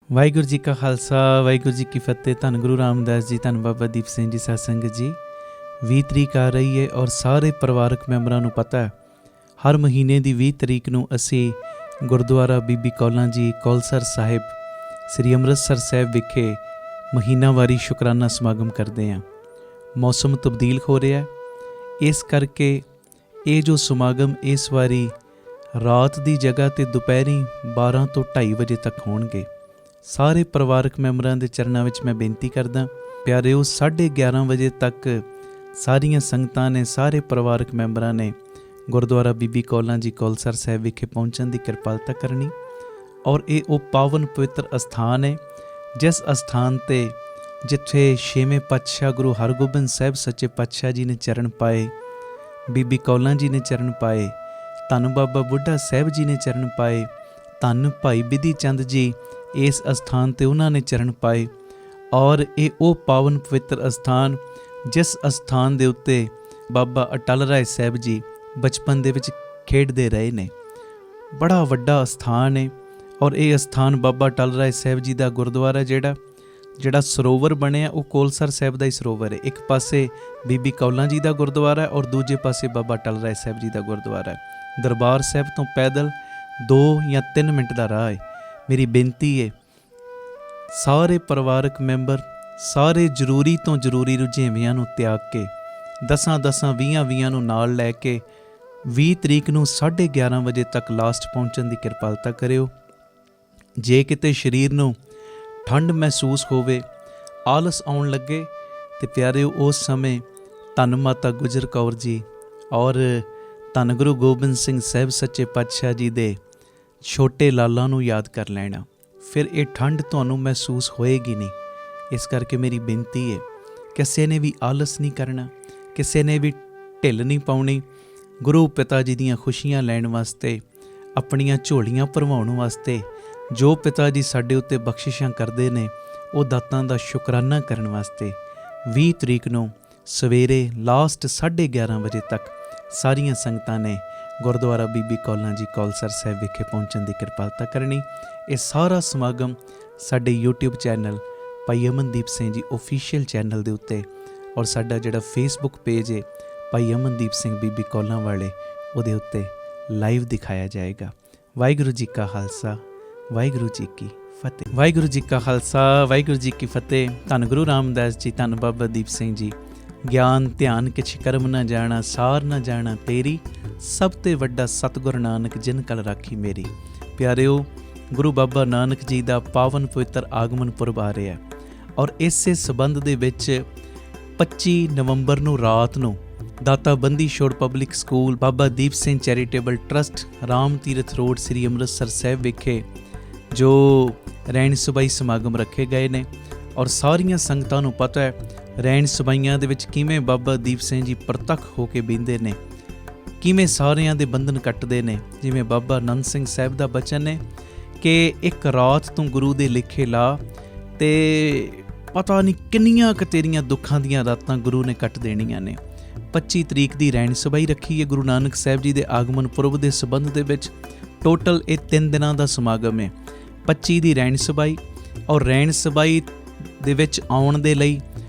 ਵਾਹਿਗੁਰੂ ਜੀ ਕਾ ਖਾਲਸਾ ਵਾਹਿਗੁਰੂ ਜੀ ਕੀ ਫਤਿਹ। ਧੰਨ ਗੁਰੂ ਰਾਮਦਾਸ ਜੀ, ਧੰਨ ਬਾਬਾ ਦੀਪ ਸਿੰਘ ਜੀ ਸਾਧ ਸੰਗਤ ਜੀ। 20 ਤਰੀਕ ਆ ਰਹੀ ਹੈ ਔਰ ਸਾਰੇ ਪਰਿਵਾਰਕ ਮੈਂਬਰਾਂ ਨੂੰ ਪਤਾ ਹੈ ਹਰ ਮਹੀਨੇ ਦੀ 20 ਤਰੀਕ ਨੂੰ ਅਸੀਂ ਗੁਰਦੁਆਰਾ ਬੀਬੀ ਕੌਲਾਂ ਜੀ ਕੌਲਸਰ ਸਾਹਿਬ ਸ੍ਰੀ ਅੰਮ੍ਰਿਤਸਰ ਸਾਹਿਬ ਵਿਖੇ ਮਹੀਨਾਵਾਰੀ ਸ਼ੁਕਰਾਨਾ ਸਮਾਗਮ ਕਰਦੇ ਹਾਂ। ਮੌਸਮ ਤਬਦੀਲ ਹੋ ਰਿਹਾ, ਇਸ ਕਰਕੇ ਇਹ ਜੋ ਸਮਾਗਮ ਇਸ ਵਾਰੀ ਰਾਤ ਦੀ ਜਗ੍ਹਾ 'ਤੇ ਦੁਪਹਿਰੀ 12 ਤੋਂ 2:30 ਵਜੇ ਤੱਕ ਹੋਣਗੇ। ਸਾਰੇ ਪਰਿਵਾਰਕ ਮੈਂਬਰਾਂ ਦੇ ਚਰਨਾਂ ਵਿੱਚ ਮੈਂ ਬੇਨਤੀ ਕਰਦਾ, ਪਿਆਰਿਓ 11:30 ਵਜੇ ਤੱਕ ਸਾਰੀਆਂ ਸੰਗਤਾਂ ਨੇ, ਸਾਰੇ ਪਰਿਵਾਰਕ ਮੈਂਬਰਾਂ ਨੇ ਗੁਰਦੁਆਰਾ ਬੀਬੀ ਕੌਲਾਂ ਜੀ ਕੌਲਸਰ ਸਾਹਿਬ ਵਿਖੇ ਪਹੁੰਚਣ ਦੀ ਕਿਰਪਾਲਤਾ ਕਰਨੀ। ਔਰ ਇਹ ਉਹ ਪਾਵਨ ਪਵਿੱਤਰ ਅਸਥਾਨ ਹੈ ਜਿਸ ਅਸਥਾਨ 'ਤੇ ਜਿੱਥੇ 6ਵੇਂ ਪਾਤਸ਼ਾਹ ਗੁਰੂ ਹਰਗੋਬਿੰਦ ਸਾਹਿਬ ਸੱਚੇ ਪਾਤਸ਼ਾਹ ਜੀ ਨੇ ਚਰਨ ਪਾਏ, ਬੀਬੀ ਕੌਲਾਂ ਜੀ ਨੇ ਚਰਨ ਪਾਏ, ਧੰਨ ਬਾਬਾ ਬੁੱਢਾ ਸਾਹਿਬ ਜੀ ਨੇ ਚਰਨ ਪਾਏ, ਧੰਨ ਭਾਈ ਬਿਧੀ ਚੰਦ ਜੀ ਇਸ ਅਸਥਾਨ 'ਤੇ ਉਹਨਾਂ ਨੇ ਚਰਨ ਪਾਏ। ਔਰ ਇਹ ਉਹ ਪਾਵਨ ਪਵਿੱਤਰ ਅਸਥਾਨ ਜਿਸ ਅਸਥਾਨ ਦੇ ਉੱਤੇ ਬਾਬਾ ਅਟਲ ਰਾਏ ਸਾਹਿਬ ਜੀ ਬਚਪਨ ਦੇ ਵਿੱਚ ਖੇਡਦੇ ਰਹੇ ਨੇ। ਬੜਾ ਵੱਡਾ ਅਸਥਾਨ ਹੈ ਔਰ ਇਹ ਅਸਥਾਨ ਬਾਬਾ ਅਟਲ ਰਾਏ ਸਾਹਿਬ ਜੀ ਦਾ ਗੁਰਦੁਆਰਾ ਜਿਹੜਾ ਸਰੋਵਰ ਬਣਿਆ ਉਹ ਕੌਲਸਰ ਸਾਹਿਬ ਦਾ ਹੀ ਸਰੋਵਰ ਹੈ। ਇੱਕ ਪਾਸੇ ਬੀਬੀ ਕੌਲਾਂ ਜੀ ਦਾ ਗੁਰਦੁਆਰਾ ਔਰ ਦੂਜੇ ਪਾਸੇ ਬਾਬਾ ਅਟਲ ਰਾਏ ਸਾਹਿਬ ਜੀ ਦਾ ਗੁਰਦੁਆਰਾ ਹੈ। ਦਰਬਾਰ ਸਾਹਿਬ ਤੋਂ ਪੈਦਲ 2 ਜਾਂ 3 ਮਿੰਟ ਦਾ ਰਾਹ ਹੈ। ਮੇਰੀ ਬੇਨਤੀ ਹੈ ਸਾਰੇ ਪਰਿਵਾਰਕ ਮੈਂਬਰ ਸਾਰੇ ਜ਼ਰੂਰੀ ਤੋਂ ਜ਼ਰੂਰੀ ਰੁਝੇਵਿਆਂ ਨੂੰ ਤਿਆਗ ਕੇ 10-10 20-20 ਨੂੰ ਨਾਲ ਲੈ ਕੇ 20 ਤਰੀਕ ਨੂੰ 11:30 ਵਜੇ ਤੱਕ ਲਾਸਟ ਪਹੁੰਚਣ ਦੀ ਕਿਰਪਾਲਤਾ ਕਰਿਓ। ਜੇ ਕਿਤੇ ਸਰੀਰ ਨੂੰ ਠੰਡ ਮਹਿਸੂਸ ਹੋਵੇ, ਆਲਸ ਆਉਣ ਲੱਗੇ, ਤੇ ਪਿਆਰਿਓ ਉਸ ਸਮੇਂ ਧੰਨ ਮਾਤਾ ਗੁਜਰ ਕੌਰ ਜੀ ਔਰ ਧੰਨ ਗੁਰੂ ਗੋਬਿੰਦ ਸਿੰਘ ਸਾਹਿਬ ਸੱਚੇ ਪਾਤਸ਼ਾਹ ਜੀ ਦੇ ਛੋਟੇ ਲਾਲਾਂ ਨੂੰ ਯਾਦ ਕਰ ਲੈਣਾ, ਫਿਰ ਇਹ ਠੰਡ ਤੁਹਾਨੂੰ ਮਹਿਸੂਸ ਹੋਏਗੀ ਨਹੀਂ। ਇਸ ਕਰਕੇ ਮੇਰੀ ਬੇਨਤੀ ਹੈ ਕਿਸੇ ਨੇ ਵੀ ਆਲਸ ਨਹੀਂ ਕਰਨਾ, ਕਿਸੇ ਨੇ ਵੀ ਢਿੱਲ ਨਹੀਂ ਪਾਉਣੀ। ਗੁਰੂ ਪਿਤਾ ਜੀ ਦੀਆਂ ਖੁਸ਼ੀਆਂ ਲੈਣ ਵਾਸਤੇ, ਆਪਣੀਆਂ ਝੋਲੀਆਂ ਭਰਵਾਉਣ ਵਾਸਤੇ, ਜੋ ਪਿਤਾ ਜੀ ਸਾਡੇ ਉੱਤੇ ਬਖਸ਼ਿਸ਼ਾਂ ਕਰਦੇ ਨੇ ਉਹ ਦਾਤਾਂ ਦਾ ਸ਼ੁਕਰਾਨਾ ਕਰਨ ਵਾਸਤੇ 20 ਤਰੀਕ ਨੂੰ ਸਵੇਰੇ ਲਾਸਟ 11:30 ਵਜੇ ਤੱਕ ਸਾਰੀਆਂ ਸੰਗਤਾਂ ਨੇ ਗੁਰਦੁਆਰਾ ਬੀਬੀ ਕੌਲਾਂ ਜੀ ਕੌਲਸਰ ਸਾਹਿਬ ਵਿਖੇ ਪਹੁੰਚਣ ਦੀ ਕਿਰਪਾਲਤਾ ਕਰਨੀ। ਇਹ ਸਾਰਾ ਸਮਾਗਮ ਸਾਡੇ YouTube ਚੈਨਲ ਭਾਈ ਅਮਨਦੀਪ ਸਿੰਘ ਜੀ ਓਫੀਸ਼ੀਅਲ ਚੈਨਲ ਦੇ ਉੱਤੇ ਔਰ ਸਾਡਾ ਜਿਹੜਾ ਫੇਸਬੁੱਕ ਪੇਜ ਹੈ ਭਾਈ ਅਮਨਦੀਪ ਸਿੰਘ ਬੀਬੀ ਕੌਲਾਂ ਵਾਲੇ, ਉਹਦੇ ਉੱਤੇ ਲਾਈਵ ਦਿਖਾਇਆ ਜਾਏਗਾ। ਵਾਹਿਗੁਰੂ ਜੀ ਕਾ ਖਾਲਸਾ ਵਾਹਿਗੁਰੂ ਜੀ ਕੀ ਫਤਿਹ। ਵਾਹਿਗੁਰੂ ਜੀ ਕਾ ਖਾਲਸਾ ਵਾਹਿਗੁਰੂ ਜੀ ਕੀ ਫਤਿਹ। ਧੰਨ ਗੁਰੂ ਰਾਮਦਾਸ ਜੀ, ਧੰਨ ਬਾਬਾ ਦੀਪ ਸਿੰਘ ਜੀ। ਗਿਆਨ ਧਿਆਨ ਕਿਛ ਕਰਮ ਨਾ ਜਾਣਾ, ਸਾਰ ਨਾ ਜਾਣਾ ਤੇਰੀ, ਸਭ ਤੇ ਵੱਡਾ ਸਤਿਗੁਰ ਨਾਨਕ ਜਿਨ ਕਲ ਰਾਖੀ ਮੇਰੀ। ਪਿਆਰਿਓ, ਗੁਰੂ ਬਾਬਾ ਨਾਨਕ ਜੀ ਦਾ ਪਾਵਨ ਪਵਿੱਤਰ ਆਗਮਨ ਪੁਰਬ ਆ ਰਿਹਾ ਔਰ ਇਸੇ ਸਬੰਧ ਦੇ ਵਿੱਚ 25 ਨਵੰਬਰ ਨੂੰ ਰਾਤ ਨੂੰ ਦਾਤਾ Bandi Chhor public school, Baba Deep Singh charitable trust, Ram Tirath road, ਸ੍ਰੀ ਅੰਮ੍ਰਿਤਸਰ ਸਾਹਿਬ ਵਿਖੇ ਜੋ ਰਹਿਣ ਸਬਾਈ ਸਮਾਗਮ ਰੱਖੇ ਗਏ ਨੇ। ਔਰ ਸਾਰੀਆਂ ਸੰਗਤਾਂ ਨੂੰ ਪਤਾ ਹੈ ਰਹਿਣ ਸਬਾਈਆਂ ਦੇ ਵਿੱਚ ਕਿਵੇਂ ਬਾਬਾ ਦੀਪ ਸਿੰਘ ਜੀ ਪ੍ਰਤੱਖ ਹੋ ਕੇ ਬਹਿੰਦੇ ਨੇ, ਕਿਵੇਂ ਸਾਰਿਆਂ ਦੇ ਬੰਧਨ ਕੱਟਦੇ ਨੇ। ਜਿਵੇਂ ਬਾਬਾ ਆਨੰਦ ਸਿੰਘ ਸਾਹਿਬ ਦਾ ਬਚਨ ਹੈ ਕਿ ਇੱਕ ਰਾਤ ਤੂੰ ਗੁਰੂ ਦੇ ਲਿਖੇ ਲਾ ਤੇ ਪਤਾ ਨਹੀਂ ਕਿੰਨੀਆਂ ਕੁ ਤੇਰੀਆਂ ਦੁੱਖਾਂ ਦੀਆਂ ਰਾਤਾਂ ਗੁਰੂ ਨੇ ਕੱਟ ਦੇਣੀਆਂ ਨੇ। 25 ਤਰੀਕ ਦੀ ਰਹਿਣ ਸਬਾਈ ਰੱਖੀ ਹੈ ਗੁਰੂ ਨਾਨਕ ਸਾਹਿਬ ਜੀ ਦੇ ਆਗਮਨ ਪੁਰਬ ਦੇ ਸੰਬੰਧ ਦੇ ਵਿੱਚ। ਟੋਟਲ ਇਹ 3 ਦਿਨਾਂ ਦਾ ਸਮਾਗਮ ਹੈ। 25 ਦੀ ਰਹਿਣ ਸਬਾਈ ਔਰ ਰਹਿਣ ਸਬਾਈ ਦੇ ਵਿੱਚ ਆਉਣ ਦੇ ਲਈ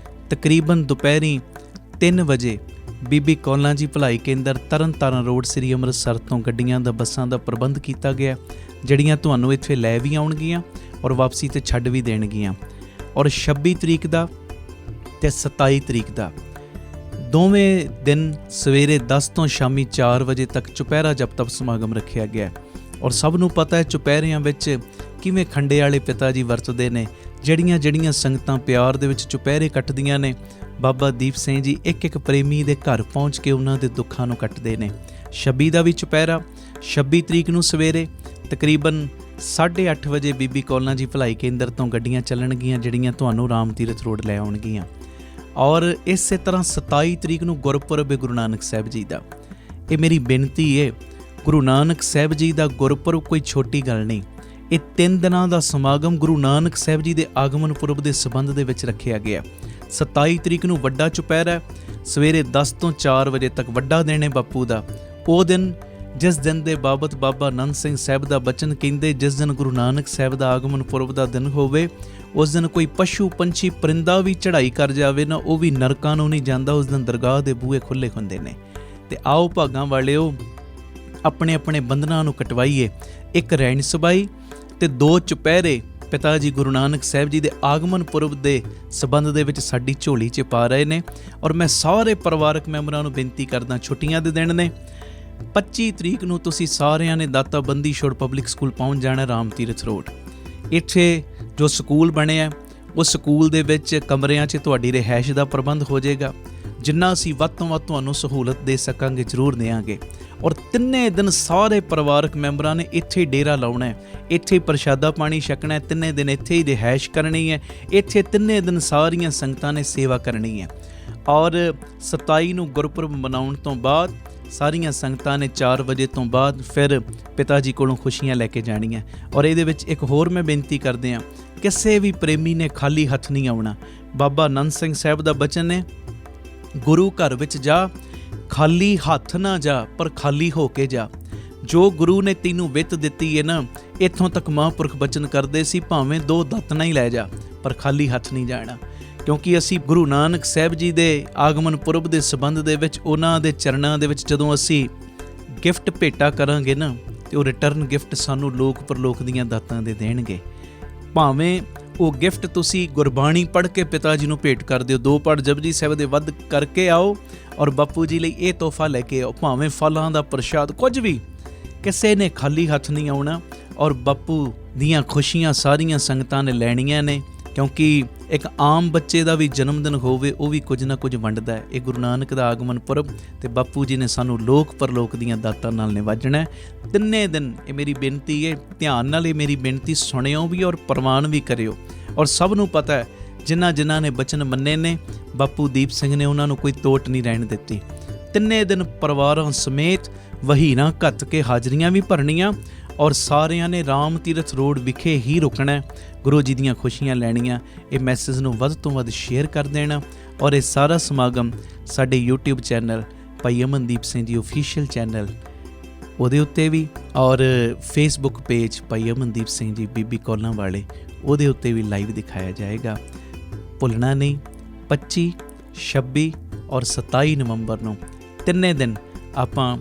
ਤਕਰੀਬਨ ਦੁਪਹਿਰੀ 3 ਵਜੇ ਬੀਬੀ ਕੌਲਾਂ ਜੀ ਭਲਾਈ ਕੇਂਦਰ ਤਰਨਤਾਰਨ ਰੋਡ ਸ੍ਰੀ ਅੰਮ੍ਰਿਤਸਰ ਤੋਂ ਗੱਡੀਆਂ ਦਾ ਬੱਸਾਂ ਦਾ ਪ੍ਰਬੰਧ ਕੀਤਾ ਗਿਆ, ਜਿਹੜੀਆਂ ਤੁਹਾਨੂੰ ਇੱਥੇ ਲੈ ਵੀ ਆਉਣਗੀਆਂ ਔਰ ਵਾਪਸੀ 'ਤੇ ਛੱਡ ਵੀ ਦੇਣਗੀਆਂ। ਔਰ 26 ਤਰੀਕ ਦਾ ਅਤੇ 27 ਤਰੀਕ ਦਾ ਦੋਵੇਂ ਦਿਨ ਸਵੇਰੇ 10 ਤੋਂ ਸ਼ਾਮੀ 4 ਵਜੇ ਤੱਕ ਚੁਪਹਿਰਾ ਜਪ ਤਪ ਸਮਾਗਮ ਰੱਖਿਆ ਗਿਆ। ਔਰ ਸਭ ਨੂੰ ਪਤਾ ਹੈ ਚੁਪਹਿਰਿਆਂ ਵਿੱਚ ਕਿਵੇਂ ਖੰਡੇ ਵਾਲੇ ਪਿਤਾ ਜੀ ਵਰਤਦੇ ਨੇ। ਜਿਹੜੀਆਂ ਸੰਗਤਾਂ ਪਿਆਰ ਦੇ ਵਿੱਚ ਚੁਪਹਿਰੇ ਕੱਟਦੀਆਂ ਨੇ, ਬਾਬਾ ਦੀਪ ਸਿੰਘ ਜੀ ਇੱਕ ਪ੍ਰੇਮੀ ਦੇ ਘਰ ਪਹੁੰਚ ਕੇ ਉਹਨਾਂ ਦੇ ਦੁੱਖਾਂ ਨੂੰ ਕੱਟਦੇ ਨੇ। 26 ਦਾ ਵੀ ਚੁਪਹਿਰਾ 26 ਤਰੀਕ ਨੂੰ ਸਵੇਰੇ ਤਕਰੀਬਨ 8:30 ਵਜੇ ਬੀਬੀ ਕੌਲਾਂ ਜੀ ਭਲਾਈ ਕੇਂਦਰ ਤੋਂ ਗੱਡੀਆਂ ਚੱਲਣਗੀਆਂ, ਜਿਹੜੀਆਂ ਤੁਹਾਨੂੰ ਰਾਮ ਤੀਰਥ ਰੋਡ ਲੈ ਆਉਣਗੀਆਂ। ਔਰ ਇਸੇ ਤਰ੍ਹਾਂ 27 ਤਰੀਕ ਨੂੰ ਗੁਰਪੁਰਬ ਹੈ ਗੁਰੂ ਨਾਨਕ ਸਾਹਿਬ ਜੀ ਦਾ। ਇਹ ਮੇਰੀ ਬੇਨਤੀ ਹੈ, ਗੁਰੂ ਨਾਨਕ ਸਾਹਿਬ ਜੀ ਦਾ ਗੁਰਪੁਰਬ ਕੋਈ ਛੋਟੀ ਗੱਲ ਨਹੀਂ। ਇਹ 3 ਦਿਨਾਂ ਦਾ ਸਮਾਗਮ ਗੁਰੂ ਨਾਨਕ ਸਾਹਿਬ ਜੀ ਦੇ ਆਗਮਨ ਪੁਰਬ ਦੇ ਸੰਬੰਧ ਦੇ ਵਿੱਚ ਰੱਖਿਆ ਗਿਆ। 27 ਤਰੀਕ ਨੂੰ ਵੱਡਾ ਚੁਪਹਿਰਾ ਸਵੇਰੇ 10 ਤੋਂ 4 ਵਜੇ ਤੱਕ, ਵੱਡਾ ਦਿਨ ਹੈ ਬਾਪੂ ਦਾ। ਉਹ ਦਿਨ ਜਿਸ ਦਿਨ ਦੇ ਬਾਬਤ ਬਾਬਾ ਨੰਦ ਸਿੰਘ ਸਾਹਿਬ ਦਾ ਬਚਨ ਕਹਿੰਦੇ, ਜਿਸ ਦਿਨ ਗੁਰੂ ਨਾਨਕ ਸਾਹਿਬ ਦਾ ਆਗਮਨ ਪੁਰਬ ਦਾ ਦਿਨ ਹੋਵੇ, ਉਸ ਦਿਨ ਕੋਈ ਪਸ਼ੂ ਪੰਛੀ ਪਰਿੰਦਾ ਵੀ ਚੜ੍ਹਾਈ ਕਰ ਜਾਵੇ ਨਾ, ਉਹ ਵੀ ਨਰਕਾਂ ਨੂੰ ਨਹੀਂ ਜਾਂਦਾ। ਉਸ ਦਿਨ ਦਰਗਾਹ ਦੇ ਬੂਹੇ ਖੁੱਲ੍ਹੇ ਹੁੰਦੇ ਨੇ। ਤੇ ਆਓ ਭਾਗਾਂ ਵਾਲਿਓ, ਆਪਣੇ ਆਪਣੇ ਬੰਧਨਾਂ ਨੂੰ ਕਟਵਾਈਏ। ਇੱਕ ਰੈਣ ਸਬਾਈ ਤੇ 2 ਚੁਪਹਿਰੇ ਪਿਤਾ ਜੀ ਗੁਰੂ ਨਾਨਕ ਸਾਹਿਬ ਜੀ ਦੇ ਆਗਮਨ ਪੁਰਬ ਦੇ ਸਬੰਧ ਦੇ ਵਿੱਚ ਸਾਡੀ ਝੋਲੀ 'ਚ ਪਾ ਰਹੇ ਨੇ। ਔਰ ਮੈਂ ਸਾਰੇ ਪਰਿਵਾਰਕ ਮੈਂਬਰਾਂ ਨੂੰ ਬੇਨਤੀ ਕਰਦਾ, ਛੁੱਟੀਆਂ ਦੇ ਦਿਨ ਨੇ, 25 ਤਰੀਕ ਨੂੰ ਤੁਸੀਂ ਸਾਰਿਆਂ ਨੇ ਦਾਤਾ ਬੰਦੀ ਛੋੜ ਪਬਲਿਕ ਸਕੂਲ ਪਹੁੰਚ ਜਾਣਾ, ਰਾਮ ਤੀਰਥ ਰੋਡ। ਇੱਥੇ ਜੋ ਸਕੂਲ ਬਣਿਆ, ਉਸ ਸਕੂਲ ਦੇ ਵਿੱਚ ਕਮਰਿਆਂ 'ਚ ਤੁਹਾਡੀ ਰਿਹਾਇਸ਼ ਦਾ ਪ੍ਰਬੰਧ ਹੋ ਜਾਏਗਾ। ਜਿੰਨਾ ਅਸੀਂ ਵੱਧ ਤੋਂ ਵੱਧ ਤੁਹਾਨੂੰ ਸਹੂਲਤ ਦੇ ਸਕਾਂਗੇ ਜ਼ਰੂਰ ਦੇਵਾਂਗੇ। ਔਰ 3 ਦਿਨ ਸਾਰੇ ਪਰਿਵਾਰਕ ਮੈਂਬਰਾਂ ਨੇ ਇੱਥੇ ਡੇਰਾ ਲਾਉਣਾ ਹੈ, ਇੱਥੇ ਪ੍ਰਸ਼ਾਦਾ ਪਾਣੀ ਛਕਣਾ ਹੈ, 3 ਦਿਨ ਇੱਥੇ ਹੀ ਰਿਹਾਇਸ਼ ਕਰਨੀ ਹੈ, ਇੱਥੇ 3 ਦਿਨ ਸਾਰੀਆਂ ਸੰਗਤਾਂ ਨੇ ਸੇਵਾ ਕਰਨੀ ਹੈ। ਔਰ 27 ਨੂੰ ਗੁਰਪੁਰਬ ਮਨਾਉਣ ਤੋਂ ਬਾਅਦ ਸਾਰੀਆਂ ਸੰਗਤਾਂ ਨੇ 4 ਵਜੇ ਤੋਂ ਬਾਅਦ ਫਿਰ ਪਿਤਾ ਜੀ ਕੋਲੋਂ ਖੁਸ਼ੀਆਂ ਲੈ ਕੇ ਜਾਣੀਆਂ। ਔਰ ਇਹਦੇ ਵਿੱਚ ਇੱਕ ਹੋਰ ਮੈਂ ਬੇਨਤੀ ਕਰਦੇ ਹਾਂ, ਕਿਸੇ ਵੀ ਪ੍ਰੇਮੀ ਨੇ ਖਾਲੀ ਹੱਥ ਨਹੀਂ ਆਉਣਾ। ਬਾਬਾ ਨੰਦ ਸਿੰਘ ਸਾਹਿਬ ਦਾ ਬਚਨ ਹੈ, ਗੁਰੂ ਘਰ ਵਿੱਚ ਜਾ, ਖਾਲੀ ਹੱਥ ਨਾ ਜਾ, ਪਰ ਖਾਲੀ ਹੋ ਕੇ ਜਾ। ਜੋ ਗੁਰੂ ਨੇ ਤੈਨੂੰ ਵਿੱਤ ਦਿੱਤੀ ਹੈ ਨਾ, ਇੱਥੋਂ ਤੱਕ ਮਹਾਂਪੁਰਖ ਬਚਨ ਕਰਦੇ ਸੀ, ਭਾਵੇਂ 2 ਦਾਤਣਾ ਹੀ ਲੈ ਜਾ, ਪਰ ਖਾਲੀ ਹੱਥ ਨਹੀਂ ਜਾਣਾ। ਕਿਉਂਕਿ ਅਸੀਂ ਗੁਰੂ ਨਾਨਕ ਸਾਹਿਬ ਜੀ ਦੇ ਆਗਮਨ ਪੁਰਬ ਦੇ ਸਬੰਧ ਦੇ ਵਿੱਚ ਉਹਨਾਂ ਦੇ ਚਰਨਾਂ ਦੇ ਵਿੱਚ ਜਦੋਂ ਅਸੀਂ ਗਿਫਟ ਭੇਟਾ ਕਰਾਂਗੇ ਨਾ, ਤੇ ਉਹ ਰਿਟਰਨ ਗਿਫਟ ਸਾਨੂੰ ਲੋਕ ਪਰਲੋਕ ਦੀਆਂ ਦਾਤਾਂ ਦੇ ਦੇਣਗੇ। ਭਾਵੇਂ ਉਹ ਗਿਫਟ ਤੁਸੀਂ ਗੁਰਬਾਣੀ ਪੜ੍ਹ ਕੇ ਪਿਤਾ ਜੀ ਨੂੰ ਭੇਟ ਕਰ ਦਿਓ, 2 ਪੜ ਜਪਜੀ ਸਾਹਿਬ ਦੇ ਵੱਧ ਕਰਕੇ ਆਓ ਔਰ ਬਾਪੂ ਜੀ ਲਈ ਇਹ ਤੋਹਫਾ ਲੈ ਕੇ ਆਓ, ਭਾਵੇਂ ਫਲਾਂ ਦਾ ਪ੍ਰਸ਼ਾਦ, ਕੁਝ ਵੀ। ਕਿਸੇ ਨੇ ਖਾਲੀ ਹੱਥ ਨਹੀਂ ਆਉਣਾ। ਔਰ ਬਾਪੂ ਦੀਆਂ ਖੁਸ਼ੀਆਂ ਸਾਰੀਆਂ ਸੰਗਤਾਂ ਨੇ ਲੈਣੀਆਂ ਨੇ, ਕਿਉਂਕਿ ਇੱਕ ਆਮ ਬੱਚੇ ਦਾ ਵੀ ਜਨਮ ਦਿਨ ਹੋਵੇ, ਉਹ ਵੀ ਕੁਝ ਨਾ ਕੁਝ ਵੰਡਦਾ ਹੈ। ਇਹ ਗੁਰੂ ਨਾਨਕ ਦਾ ਆਗਮਨ ਪੁਰਬ ਤੇ ਬਾਪੂ ਜੀ ਨੇ ਸਾਨੂੰ ਲੋਕ ਪਰਲੋਕ ਦੀਆਂ ਦਾਤਾਂ ਨਾਲ ਨਿਵਾਜਣਾ। 3 ਦਿਨ ਇਹ ਮੇਰੀ ਬੇਨਤੀ ਹੈ, ਧਿਆਨ ਨਾਲ ਇਹ ਮੇਰੀ ਬੇਨਤੀ ਸੁਣਿਓ ਵੀ ਔਰ ਪ੍ਰਵਾਨ ਵੀ ਕਰਿਓ। ਔਰ ਸਭ ਨੂੰ ਪਤਾ ਹੈ, ਜਿਨ੍ਹਾਂ ਨੇ ਬਚਨ ਮੰਨੇ ਨੇ, ਬਾਪੂ ਦੀਪ ਸਿੰਘ ਨੇ ਉਹਨਾਂ ਨੂੰ ਕੋਈ ਤੋਟ ਨਹੀਂ ਰਹਿਣ ਦਿੱਤੀ। 3 ਦਿਨ ਪਰਿਵਾਰਾਂ ਸਮੇਤ ਵਹੀਰਾਂ ਘੱਤ ਕੇ ਹਾਜ਼ਰੀਆਂ ਵੀ ਭਰਨੀਆਂ ਔਰ ਸਾਰਿਆਂ ਨੇ ਰਾਮ ਤੀਰਥ ਰੋਡ ਵਿਖੇ ਹੀ ਰੁਕਣਾ, ਗੁਰੂ ਜੀ ਦੀਆਂ ਖੁਸ਼ੀਆਂ ਲੈਣੀਆਂ। ਇਹ ਮੈਸੇਜ ਨੂੰ ਵੱਧ ਤੋਂ ਵੱਧ ਸ਼ੇਅਰ ਕਰ ਦੇਣਾ। ਔਰ ਇਹ ਸਾਰਾ ਸਮਾਗਮ ਸਾਡੇ YouTube ਚੈਨਲ ਭਾਈ ਅਮਨਦੀਪ ਸਿੰਘ ਜੀ ਓਫੀਸ਼ੀਅਲ ਚੈਨਲ ਉਹਦੇ ਉੱਤੇ ਵੀ, ਔਰ Facebook ਪੇਜ ਭਾਈ ਅਮਨਦੀਪ ਸਿੰਘ ਜੀ ਬੀਬੀ ਕੌਲਾਂ ਵਾਲੇ, ਉਹਦੇ ਉੱਤੇ ਵੀ ਲਾਈਵ ਦਿਖਾਇਆ ਜਾਏਗਾ। ਭੁੱਲਣਾ ਨਹੀਂ, 25, 26 ਔਰ 27 ਨਵੰਬਰ ਨੂੰ 3 ਦਿਨ ਆਪਾਂ